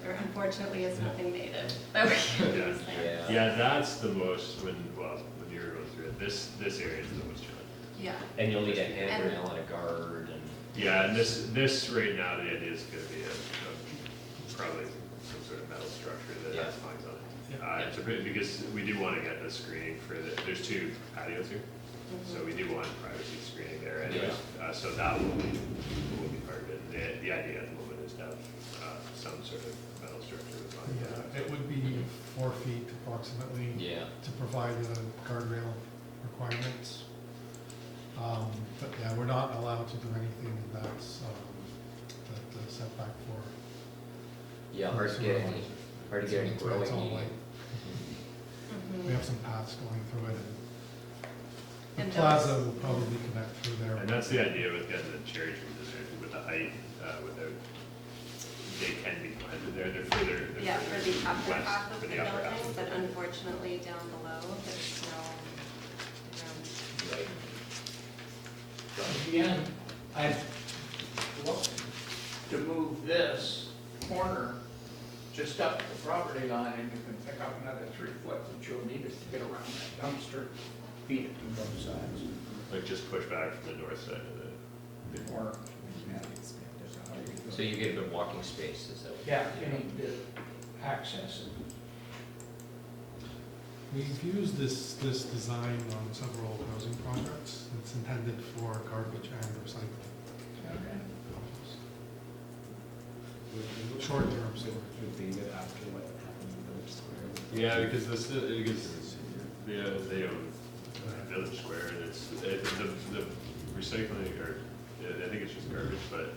there unfortunately is nothing native that we can use there. Yeah. Yeah, that's the most, when you were going through it, this area is the most challenging. Yeah. And you'll need a handrail and a guard and. Yeah, and this right now, the idea is gonna be probably some sort of metal structure that has Yeah. fines on it. Yeah. It's a bit, because we do wanna get the screening for there's 2 patios here, so we do want privacy screening there anyways. So that will be part of it. The idea at the moment is to have some sort of metal structure with fines on Yeah, it would be 4 feet approximately Yeah. to provide the guardrail requirements. But yeah, we're not allowed to do anything that's, the setback for. Yeah, hard to get any It's growing all medium. white. Mhm. We have some paths going through it, and And the plaza those- will probably connect through there. And that's the idea with getting the cherry trees in there, with the height, without, they can be planted there, they're further. Yeah, for the upper west, half of for the upper half. building, but unfortunately down below, there's no room. Right. Again, I'd look to move this corner just up the property line, and you can pick up another 3 foot that you'll need it to get around that dumpster, feed it to both sides. Like just push back from the north side of Or, So you get a good walking space, is that what? yeah, you need to access it. We've used this design on several housing projects. It's intended for garbage and recycling. Okay. Short-term storage. After what happened in Village Square. Yeah, because they own Village Square, and the recycling, or, I think it's just garbage, but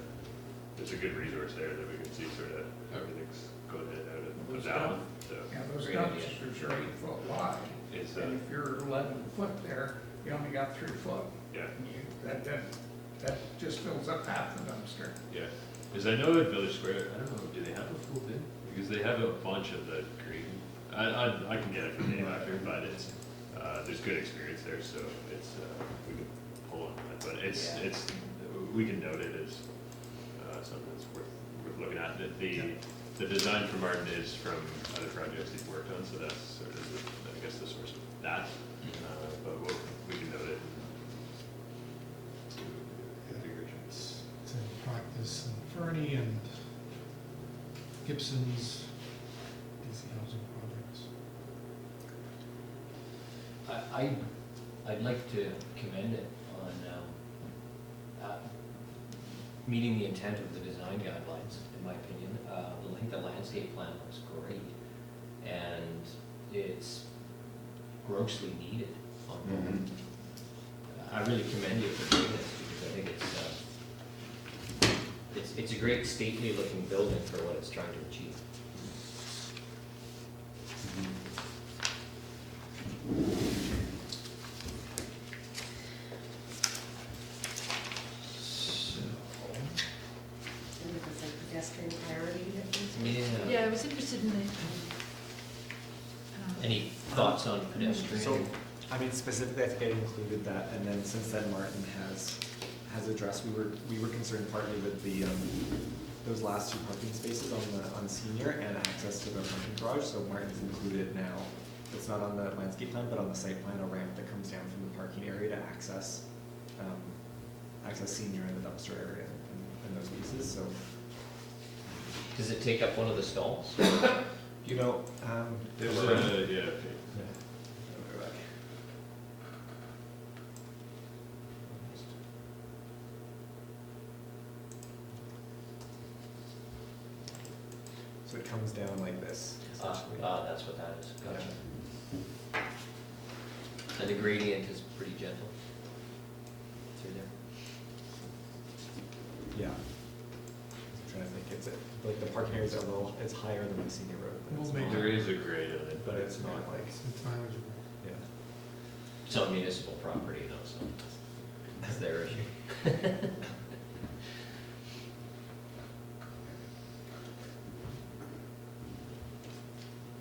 there's a good resource there that we can see sort of everything's going in and out of that, so. Yeah, those Great idea. dumpsters are 8 foot wide, It's, and if you're 11 foot there, you only got 3 foot. yeah, And that just fills up half the dumpster. yeah, because I know that Village Square, I don't know, do they have a full bin? Because they have a bunch of the green, I can get it from Dave after, but it's, there's good experience there, so it's, we can pull on that, but it's, we can note it as, something that's worth looking at. The design for Martin is from other projects he's worked on, so that's sort of, I guess, the source of that. But we can note it. It's in practice in Fernie and Gibson's DC housing projects. I'd like to commend it on meeting the intent of the design guidelines, in my opinion. I think the landscape plan looks great, and it's grossly needed on both. I really commend you for doing this, because I think it's a great stately looking building for what it's trying to achieve. And if it's like pedestrian priority that needs to be. Yeah, I was interested in the. Any thoughts on pedestrian? So, I mean, specifically, I think I included that, and then since then, Martin has addressed, we were concerned partly with the, those last 2 parking spaces on Senior and access to the parking garage, so Martin's included now. It's not on the landscape plan, but on the site plan, a ramp that comes down from the parking area to access Senior and the dumpster area and those pieces, so. Does it take up one of the stalls? You know, There's we're- a, yeah, Go back. So it comes down like this, essentially. That's what that is, gotcha. And the gradient is pretty gentle through there. Yeah. I'm trying to think, it's, like, the parking areas are a little, it's higher than the senior road, but it's We'll make not, There is a grade in it, but it's not like, It's manageable. yeah. It's on municipal property though, so that's their issue.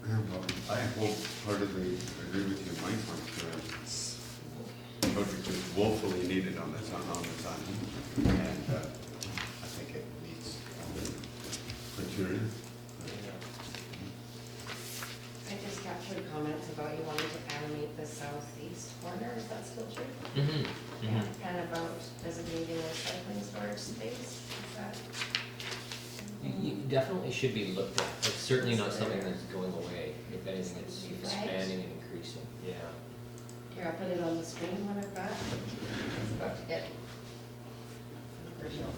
Well, I wholeheartedly agree with you, Mike, the project is woefully needed on this island, and I think it meets all the criteria. I just captured comments about you wanting to animate the southeast corner, is that still true? Mm-hmm. Yeah, and about designating a recycling storage space, is that? You definitely should be looked at. It's certainly not something that's going away. If anything, it's Right. expanding and increasing. Yeah. Here, I'll put it on the screen when I've got, it's about to get controversial.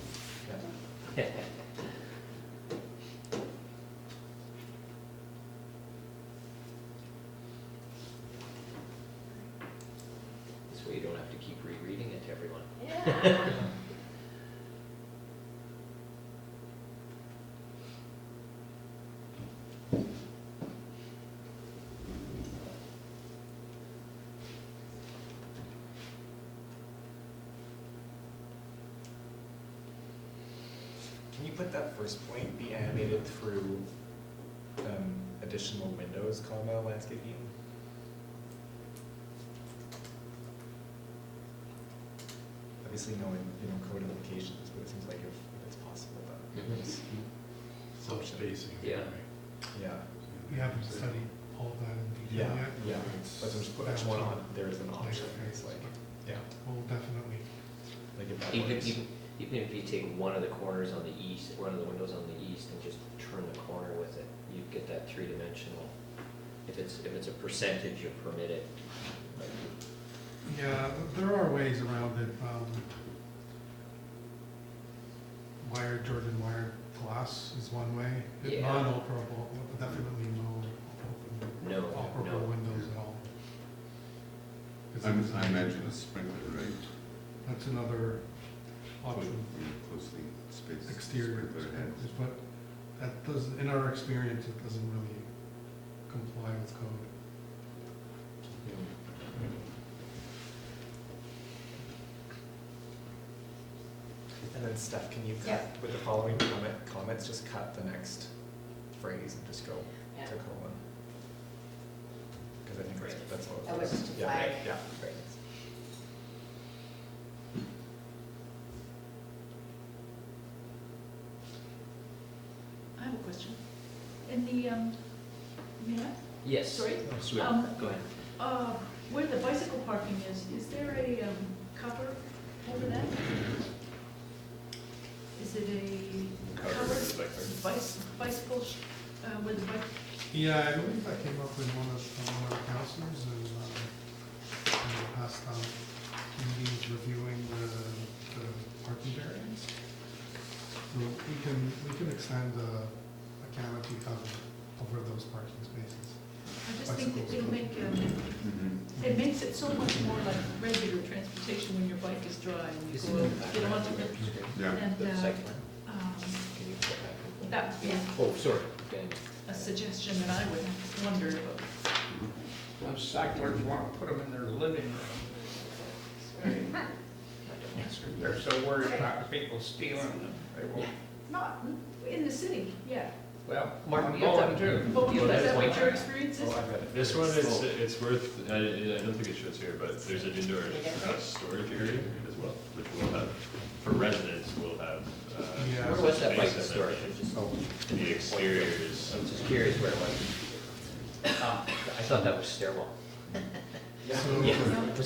This way you don't have to keep rereading it to everyone. Yeah. Can you put that first point, be animated through, additional windows, comma, landscaping? Obviously knowing, code implications, but it seems like if it's possible, that Mhm. it's Self-spacing. Yeah. yeah. We haven't studied all of that in Yeah, detail yet. yeah, but I'm just putting one on, there is an option, it's like, yeah, We'll definitely, like if that Even, works. even if you take one of the corners on the east, one of the windows on the east and just turn the corner with it, you get that three-dimensional. If it's a percentage, you permit it. yeah, there are ways around it. Jordan wired glass is one way. Yeah. Non-operable, but definitely no No, operable no. windows at all. 'Cause I imagine a sprinkler, right? That's another option, Closely spaced exterior, sprinkler heads. but that does, in our experience, it doesn't really comply with code. And then Steph, can you Yeah. cut, with the following comments, just cut the next phrase and just go Yeah. to colon? Because I think that's what. That was just a Yeah, flag. yeah, right. I have a question. In the, may I? Yes. Sorry? Oh, sweet. Go ahead. Where the bicycle parking is there a cover over that? Is it a Cover covered is like bicycle, where the bike? Yeah, I believe that came up in one of our counselors and in the past meetings reviewing the parking variance. So we can extend a canopy cover over those parking spaces. I just think that it'll make, Mhm. it makes it so much more like regular transportation when your bike is dry and you go, get onto it. Yeah. And, The site plan. um, Can you put that? that would be Oh, sorry. Okay. a suggestion that I would wonder about. Those cyclists want to put them in their living room. They're so worried about people stealing them, they won't, Not in the city, yeah. well, Martin, I'm you have going to- too. But You is have that a what point. your experience is? Oh, I've got it. This one is, it's worth, I don't think it shows here, but there's an indoor storage area as well, which will have, for residents, will have. Yeah. Where was that space bike in it. storage? Just- And the exterior is, I was just curious where it was. I thought that was stairwell. So, Yeah.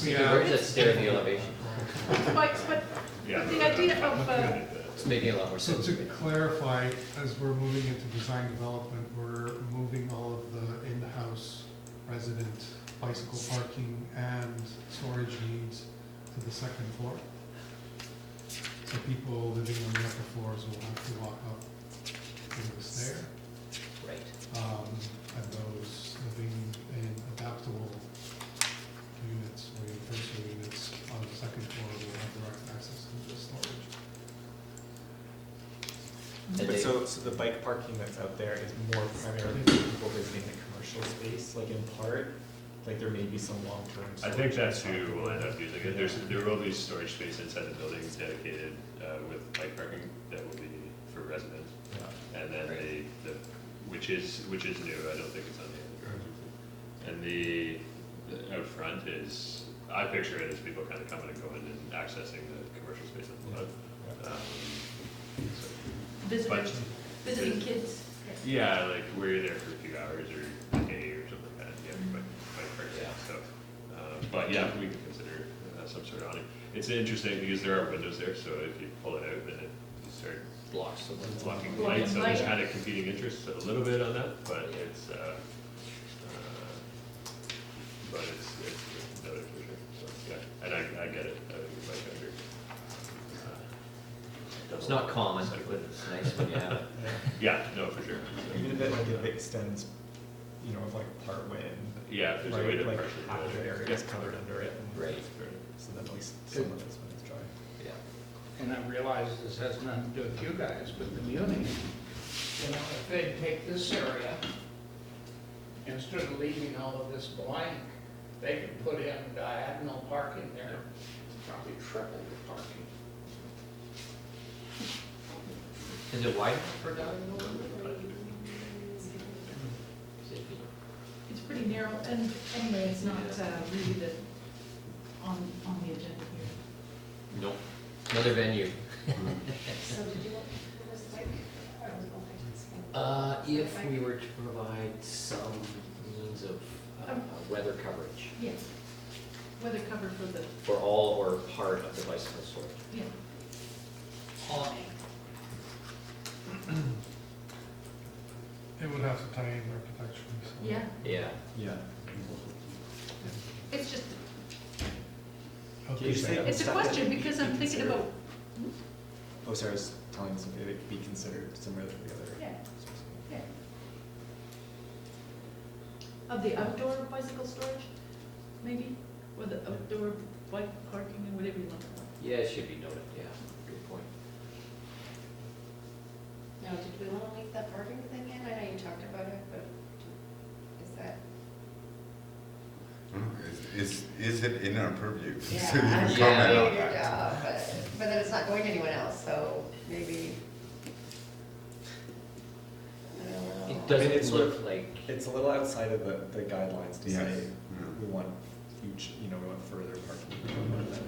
yeah. Where's that stair in the elevation? Bikes, but yeah. the idea of, It's making a lot more So sense to to me. clarify, as we're moving into design development, we're moving all of the in-house resident bicycle parking and storage needs to the second floor. So people living on the upper floors will have to walk up to the stair. Right. And those living in adaptable units so the bike parking that's out there is more primarily for people visiting the commercial space, like in part, like there may be some long-term. I think storage that's who stuff. will end up using it. There will be storage space inside the building dedicated with bike parking that will be for residents. Yeah. And then which is new, I don't think it's on the other garage. And the out front is, I picture it as people kind of coming and going and accessing the commercial space at the front. So, Visitors, but- visiting kids. yeah, like where you're there for a few hours or a day or something like that, yeah, bike parking, Yeah. so. But yeah, we can consider some sort of awning. It's interesting because there are windows there, so if you pull it out, then it you start Blocks the window. blocking the Blocking light, so there's light. kind of competing interests a little bit on that, but it's noted for sure, so, yeah, and I get it, I think it's like under. It's not common, but it's nice when you have it. Yeah, no, for sure. Even if it extends, you know, of like a part way and. Yeah, if there's a way to Like partially half do of it. the area is covered under it. and- Right. So then at least some of it's when it's dry. Yeah. And I realize this has nothing to do with you guys, but the muni, you know, if they take this area, instead of leaving all of this blank, they could put in diagonal parking there, probably triple the parking. Is it wide enough for diagonal? It's pretty narrow, and anyway, it's not really on the agenda here. Nope. Another venue. So did you want, what was like, I was multitasking. If we were to provide some means of weather coverage Yeah. Weather cover for the, for all or part of the bicycle storage. yeah. It would have to tie in architecturally, so. Yeah, Yeah. Yeah. it's just, Can you say- it's a Stuff that question, be because I'm thinking considered. about, Oh, sorry, I was telling something that be considered similar to the other. yeah, yeah. Of the outdoor bicycle storage, maybe, or the outdoor bike parking, or whatever you want to call it. Yeah, it should be noted, yeah. Good point. Now, did we want to leave that parking thing in? I know you talked about it, but is that? Is it in our purview? So you Yeah, can I'm Yeah. comment on doing your that. job, but then it's not going to anyone else, so maybe. I don't know. It it's doesn't sort of- look like, It's a little outside of the guidelines to Yes. say, Yeah. we want future, you know, we want further parking. Whatever that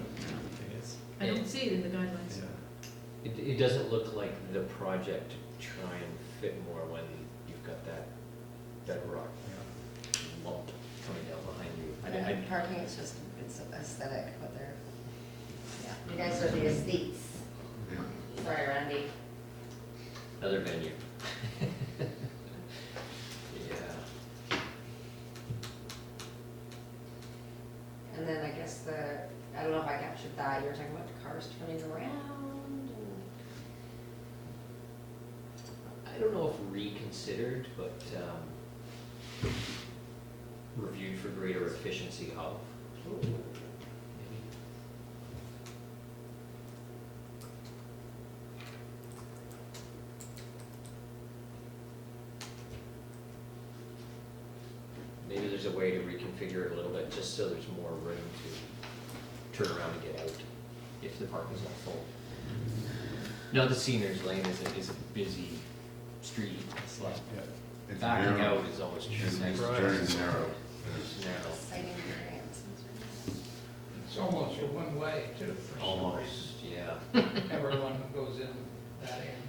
thing is. I don't see it in the guidelines. Yeah. it doesn't look like the project to try and fit more when you've got that bedrock lump coming down behind you. I think parking is just, it's aesthetic, but they're, yeah, you guys are the aesthetes. Yeah. Sorry, Randy. Another venue. Yeah. And then I guess I don't know if I captured that, you were talking about the cars turning around and. I don't know if reconsidered, but reviewed for greater efficiency of. Maybe. Maybe there's a way to reconfigure it a little bit, just so there's more room to turn around and get out if the parking's not full. Now, the seniors lane is a busy street. It's like, yeah. It's Backing narrow. out is always It's nice. very narrow. It's narrow. Citing variances. It's almost a one-way too. for some Almost, yeah. reason. Everyone goes in that end,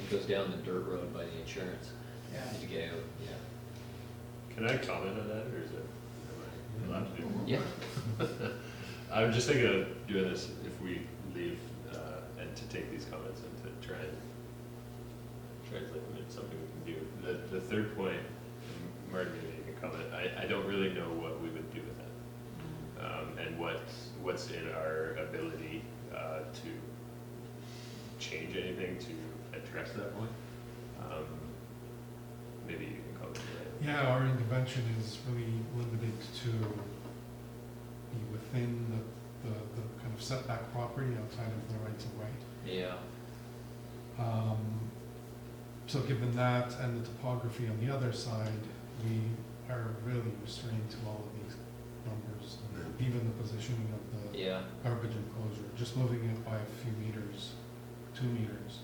It goes down the dirt road by the insurance yeah. to get out, yeah. Can I comment on that, or is it, am I allowed to do more? Yeah. I'm just thinking of doing this, if we leave, and to take these comments and to try and translate them into something we can do. The third point, Martin, maybe you can comment, I don't really know what we would do with that. And what's in our ability, to change anything to address that point. Maybe you can comment on that. Yeah, our intervention is really limited to be within the kind of setback property outside of the rights of way. Yeah. So given that and the topography on the other side, we are really restrained to all of these numbers. Even the positioning of the Yeah, garbage enclosure, just moving it by a few meters, 2 meters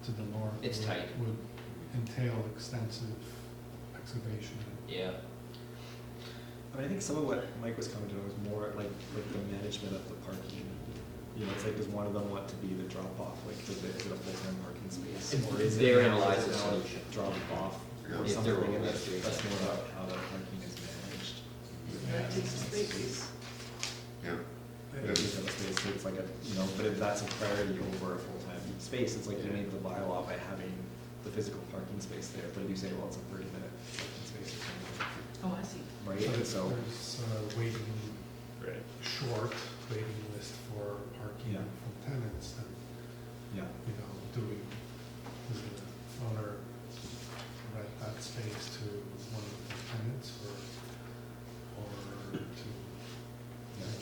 to the north. It's tight. Would entail extensive excavation. yeah. I mean, I think some of what Mike was coming to was more like the management of the parking. You know, it's like, does one of them want to be the drop-off? Like, is it a full-time parking space? Or is it Therein now- lies is it the now a solution. drop-off or If something, there were and ways to do that's that. more about how the parking is managed. That takes space. Yeah. It is a space, so it's like a, you know, but if that's a priority over a full-time space, it's like you made the bylaw by having the physical parking space there, but if you say, well, it's a 30-minute parking space or something, Oh, I see. right? But And if so, there's waiting, Right. short waiting list for parking Yeah. from tenants, then, yeah, you know, does the owner rent that space to one of the tenants or to, you know,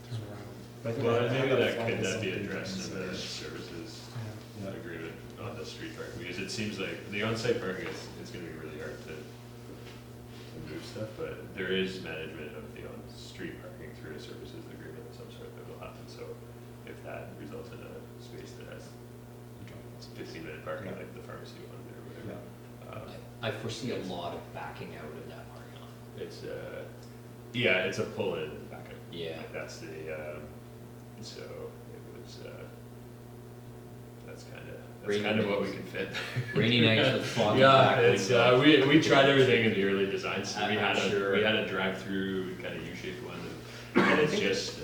turn around? but I think Well, I maybe gotta that, flag could this that be something to addressed in the consider. services Yeah. agreement on the street parking? Because it seems like the on-site parking is gonna be really hard to move stuff, but there is management of the on-street parking through a services agreement of some sort that will happen. So if that results in a space that has 15-minute parking, Yeah. like the pharmacy one or whatever. Yeah. I foresee a lot of backing out of that parking lot. It's yeah, it's a pull-in backup. Yeah. Like that's the, so it was, that's Rainy kind of what we nights. can fit. Rainy nights with foggy Yeah, back it's, windows. we tried everything in the early designs, so we I'm had sure. we had a drive-through kind of U-shaped one, and it's just,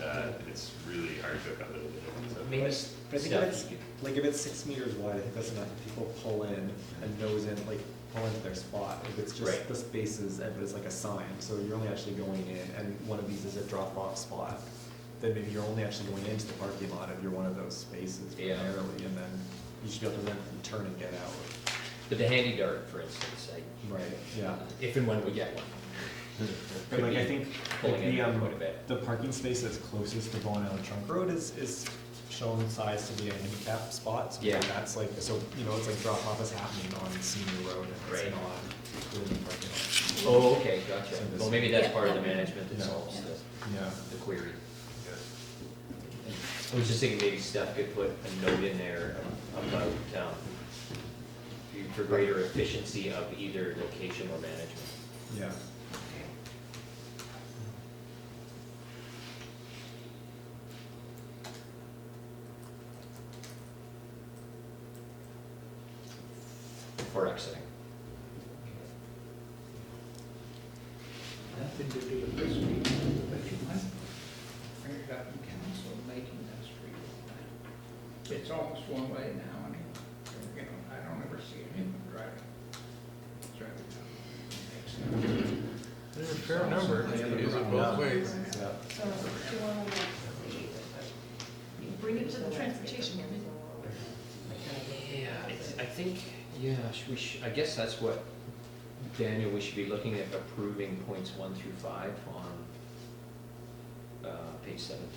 it's really hard to accommodate it. So- Maybe But I think if stuff it's, you could- like, if it's 6 meters wide, I think that's enough, if people pull in and nose in, like, pull into their spot. If it's just Right. the spaces, and it's like a sign, so you're only actually going in, and one of these is a drop-off spot, then maybe you're only actually going into the parking lot if you're one of those spaces Yeah. primarily, and then you should be able to rent and turn and get out. But the handy dart, for instance, Right, yeah. if and when we get one. But could like, I be think, pulling like, in quite a bit. the parking space that's closest to Bowen Island Trunk Road is shown size to be a handicap spot. So Yeah. that's like, so, you know, it's like drop off is happening on Senior Road and it's Right. not within the parking lot. Oh, okay, gotcha. So this- Well, maybe that's Yeah, part of the yeah. management that Yeah. solves Yeah. the query. I was just thinking maybe Steph could put a note in there about, for greater efficiency of either location or management. Yeah. For exiting. Nothing to do with this street, but you might bring it up in council making that street. It's almost one way now, and, you know, I don't ever see anyone driving. There's a fair number, use it both ways. Yeah. So, do you want to, Bring it to the transportation committee. Yeah, I think, yeah, I guess that's what, Daniel, we should be looking at approving points 1 through 5 on page 17.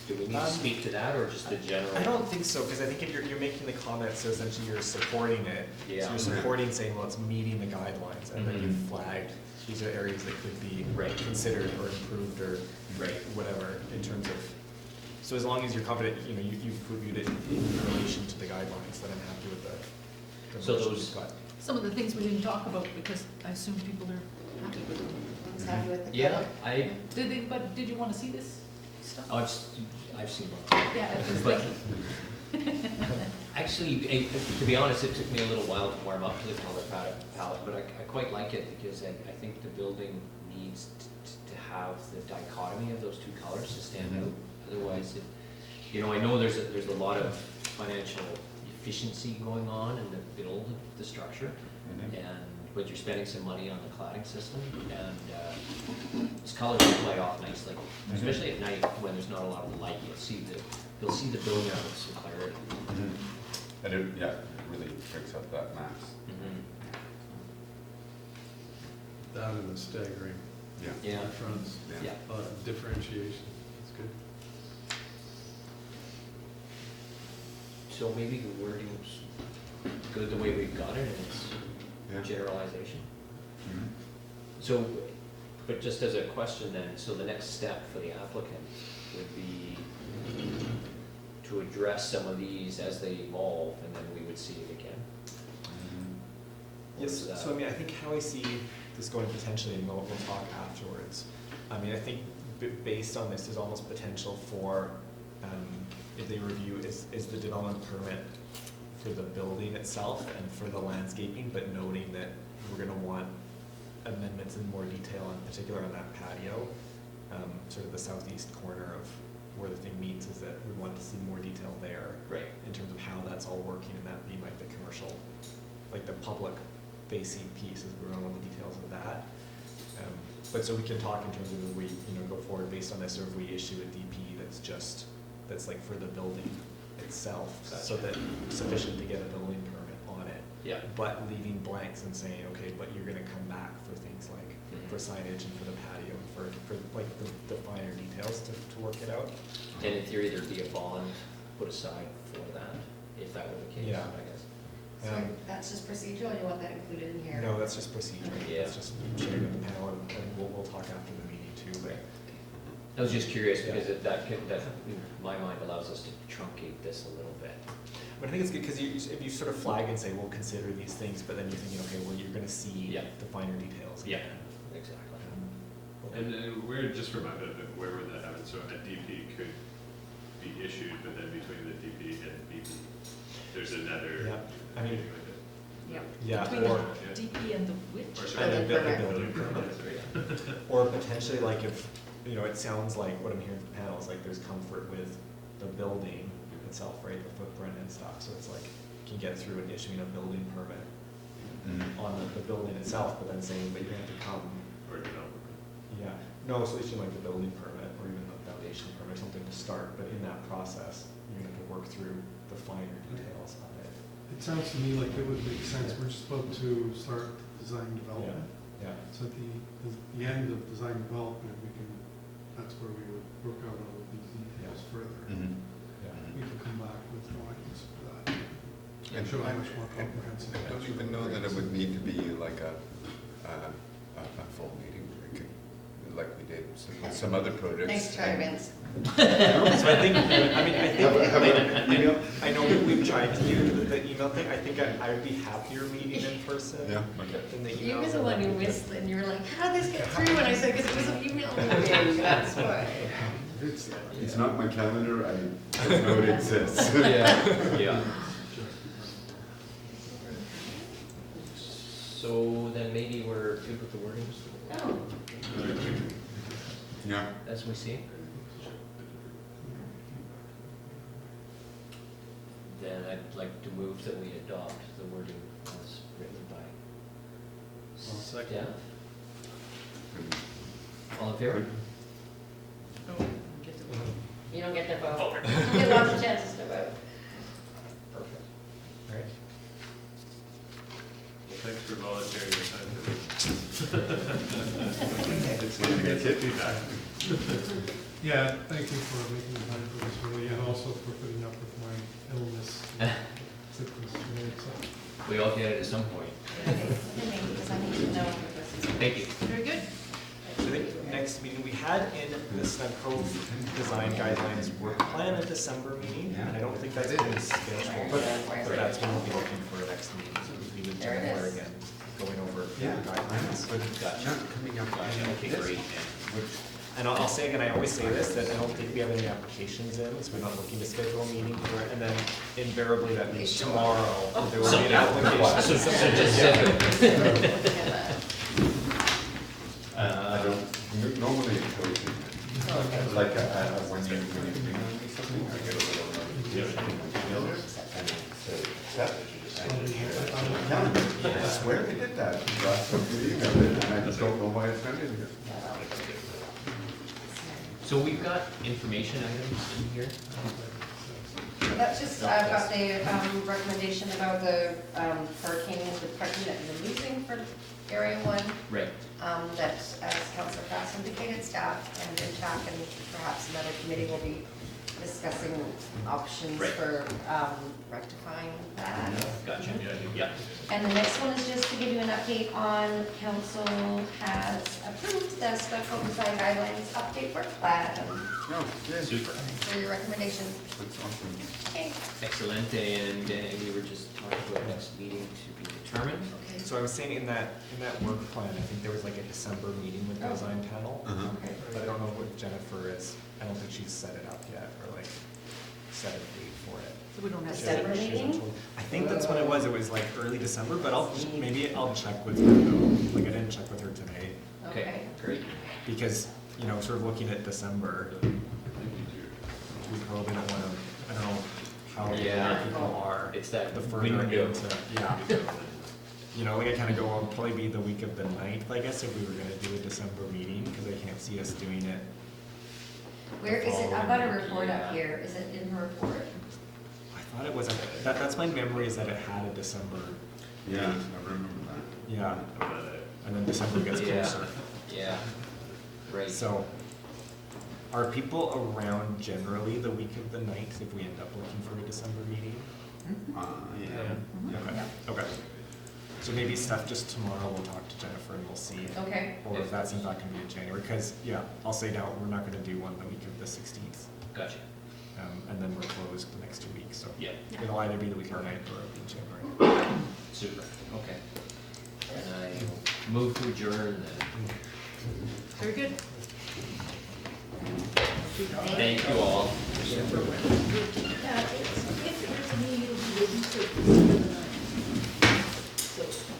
Do we need to speak to that, or just the general? I don't think so, because I think if you're making the comment, so essentially you're supporting it. Yeah. So you're supporting saying, well, it's meeting the guidelines, and then Mhm. you flagged, these are areas that could be Right. considered or improved or Right. whatever in terms of, so as long as you're confident, you know, you've reviewed it in relation to the guidelines, then I'm happy with the So motion those- you've got. Some of the things we didn't talk about because I assume people are happy with them. who's happy with the Yeah, color? Did you want to see this stuff? I've seen one. Yeah, it was But- like, Actually, to be honest, it took me a little while to warm up to the color palette, but I quite like it because I think the building needs to have the dichotomy of those two colors to stand out. Otherwise, you know, I know there's a lot of financial efficiency going on in the build of the structure, but you're spending some money on the cladding system, and these colors will play off nicely, especially at night when there's not a lot of light. You'll see the building with some clarity. And it, yeah, it really picks up that mass. That and the staggering Yeah. Yeah, fronts, yeah. differentiation, it's good. so maybe the wording's good the way we've got it, and Yeah. it's generalization. Mhm. So, but just as a question then, so the next step for the applicant would be to address some of these as they evolve, and then we would see it again? Or Yes, is that- so I mean, I think how I see this going potentially, and we'll talk afterwards. I mean, I think based on this, there's almost potential for, if they review, is the development permit for the building itself and for the landscaping, but noting that we're gonna want amendments in more detail, in particular on that patio, sort of the southeast corner of where the thing meets, is that we want to see more detail there. Right. In terms of how that's all working, and that being like the commercial, like the public facing piece, is we don't know the details of that. But so we can talk in terms of if we, go forward based on this, or if we issue a DP that's like for the building itself, so that sufficient to get a building permit on it. Yeah. But leaving blanks and saying, okay, but you're gonna come back for things like, Mhm. for signage and for the patio, and for like the finer details to work it out. And in theory, there'd be a bond put aside for that, if that were the case, Yeah. I guess. So Um, that's just procedural, you want that included in here? No, that's just procedure. Yeah. That's just sharing with the panel, and we'll talk after the meeting too, but. I was just curious, because that, in my mind, allows us to truncate this a little bit. But I think it's good, because if you sort of flag and say, we'll consider these things, but then you're thinking, okay, well, you're gonna see Yeah. the finer details. Yeah, again. exactly. And we're, just for my benefit, where would that happen? So a DP could be issued, but then between the DP and BP, there's another Yeah, I mean, meeting with it. Yep. yeah, Between or, the DP and the which? Or and sorry, then Building building permit. permit. Or potentially, like, if, it sounds like, what I'm hearing from the panel is like, there's comfort with the building itself, right, the footprint and stuff, so it's like, can get through and issuing a building permit Mhm. on the building itself, but then saying, but you're gonna have to come, Or developer. yeah, no, so issuing like the building permit, or even the foundation permit, or something to start, but in that process, you're gonna have to work through the finer details of it. It sounds to me like it would make sense, we're just about to start design development. Yeah, So at the end of design development, that's where we would work out all of these details further. Mhm. yeah. We can come back with drawings for that. And Show how much more comprehensive. I don't even know that it would need to be like a full meeting, we could, like we did with some other projects. Nice try, Vince. So I think, Email? I know we've tried to do the email thing, I think I would be happier meeting in person Yeah, okay. than the email. You were the one who whistling, and you were like, how did this get through? And I said, because it was an email meeting, that's why. It's not my calendar, I don't know it exists. Yeah. So then maybe we're good with the wordings No. Yeah. as we see it? Then I'd like to move that we adopt the wording as written by I'll second. staff. All in favor? Oh, get to vote. You don't get to vote. You get lots of chances to vote. Perfect. Right. Well, thanks for volunteering your time today. It's gonna get hit feedback. Yeah, thank you for making the time for this, really, and also for putting up with my illness. Sickness today, so. We all get it at some point. Because I need to know what this is. Thank you. Very good. So I think next meeting, we had in the Snug Cove Design Guidelines work plan a December meeting, and I don't think that's been scheduled, but that's when we'll be looking for next meeting, so we'll be with There it Jennifer is. again, going over the Yeah, guidelines. but it's Gotcha. not coming up. Okay, great. And I'll say again, I always say this, that I don't think we have any applications in, so we're not looking to schedule a meeting for it, and then invariably that means tomorrow, there will be an application. So just send it. I don't, normally it goes in, like, when you bring me something, I get a little notification in my email, and it says accept. I swear they did that, last time we emailed it, and I just don't know why it's not in here. So we've got information items in here. That's just, I've got the recommendation about the parking, the parking that you're losing for area one. Right. That, as Councillor Cass indicated, staff and INTAC and perhaps another committee will be discussing options Right. for rectifying that. Gotcha, yeah. And the next one is just to give you an update on council has approved the special design guidelines update work plan No, yeah, Super. for your recommendation. that's awesome. Okay. Excellent, and we were just talking about next meeting to be determined. Okay. So I was saying in that work plan, I think there was like a December meeting with the Oh. design panel. Uh-huh. Okay. But I don't know what Jennifer is, I don't think she's set it up yet, or like set a date for it. So we don't have. She December hasn't- she hasn't meeting? told- I think that's when it was like early December, but maybe I'll check with her though, like I didn't check with her today, Okay. Great. because, sort of looking at December, we probably don't wanna, I don't know how Yeah. people are. It's that The further window. into, yeah. Like I kinda go, it'll probably be the week of the 9th, I guess, if we were gonna do a December meeting, cause I can't see us doing it. Where is it? I've got a report up here. Is it in her report? I thought it was, that's my memory is that it had a December, Yeah, I remember that. yeah, and then December gets Yeah. closer. Yeah, right. So, are people around generally the week of the 9th if we end up looking for a December meeting? Yeah. Okay, okay. So maybe Steph, just tomorrow we'll talk to Jennifer and we'll see. Okay. Or if that's in fact gonna be in January, because, yeah, I'll say now, we're not gonna do one the week of the 16th. Gotcha. And then we're closed the next 2 weeks, so. Yeah. It'll either be the week of the 9th or it'll be in January. Super, okay. And I move to adjourn then. Very good. Thank you all. Yeah, it's- If there's any, you didn't,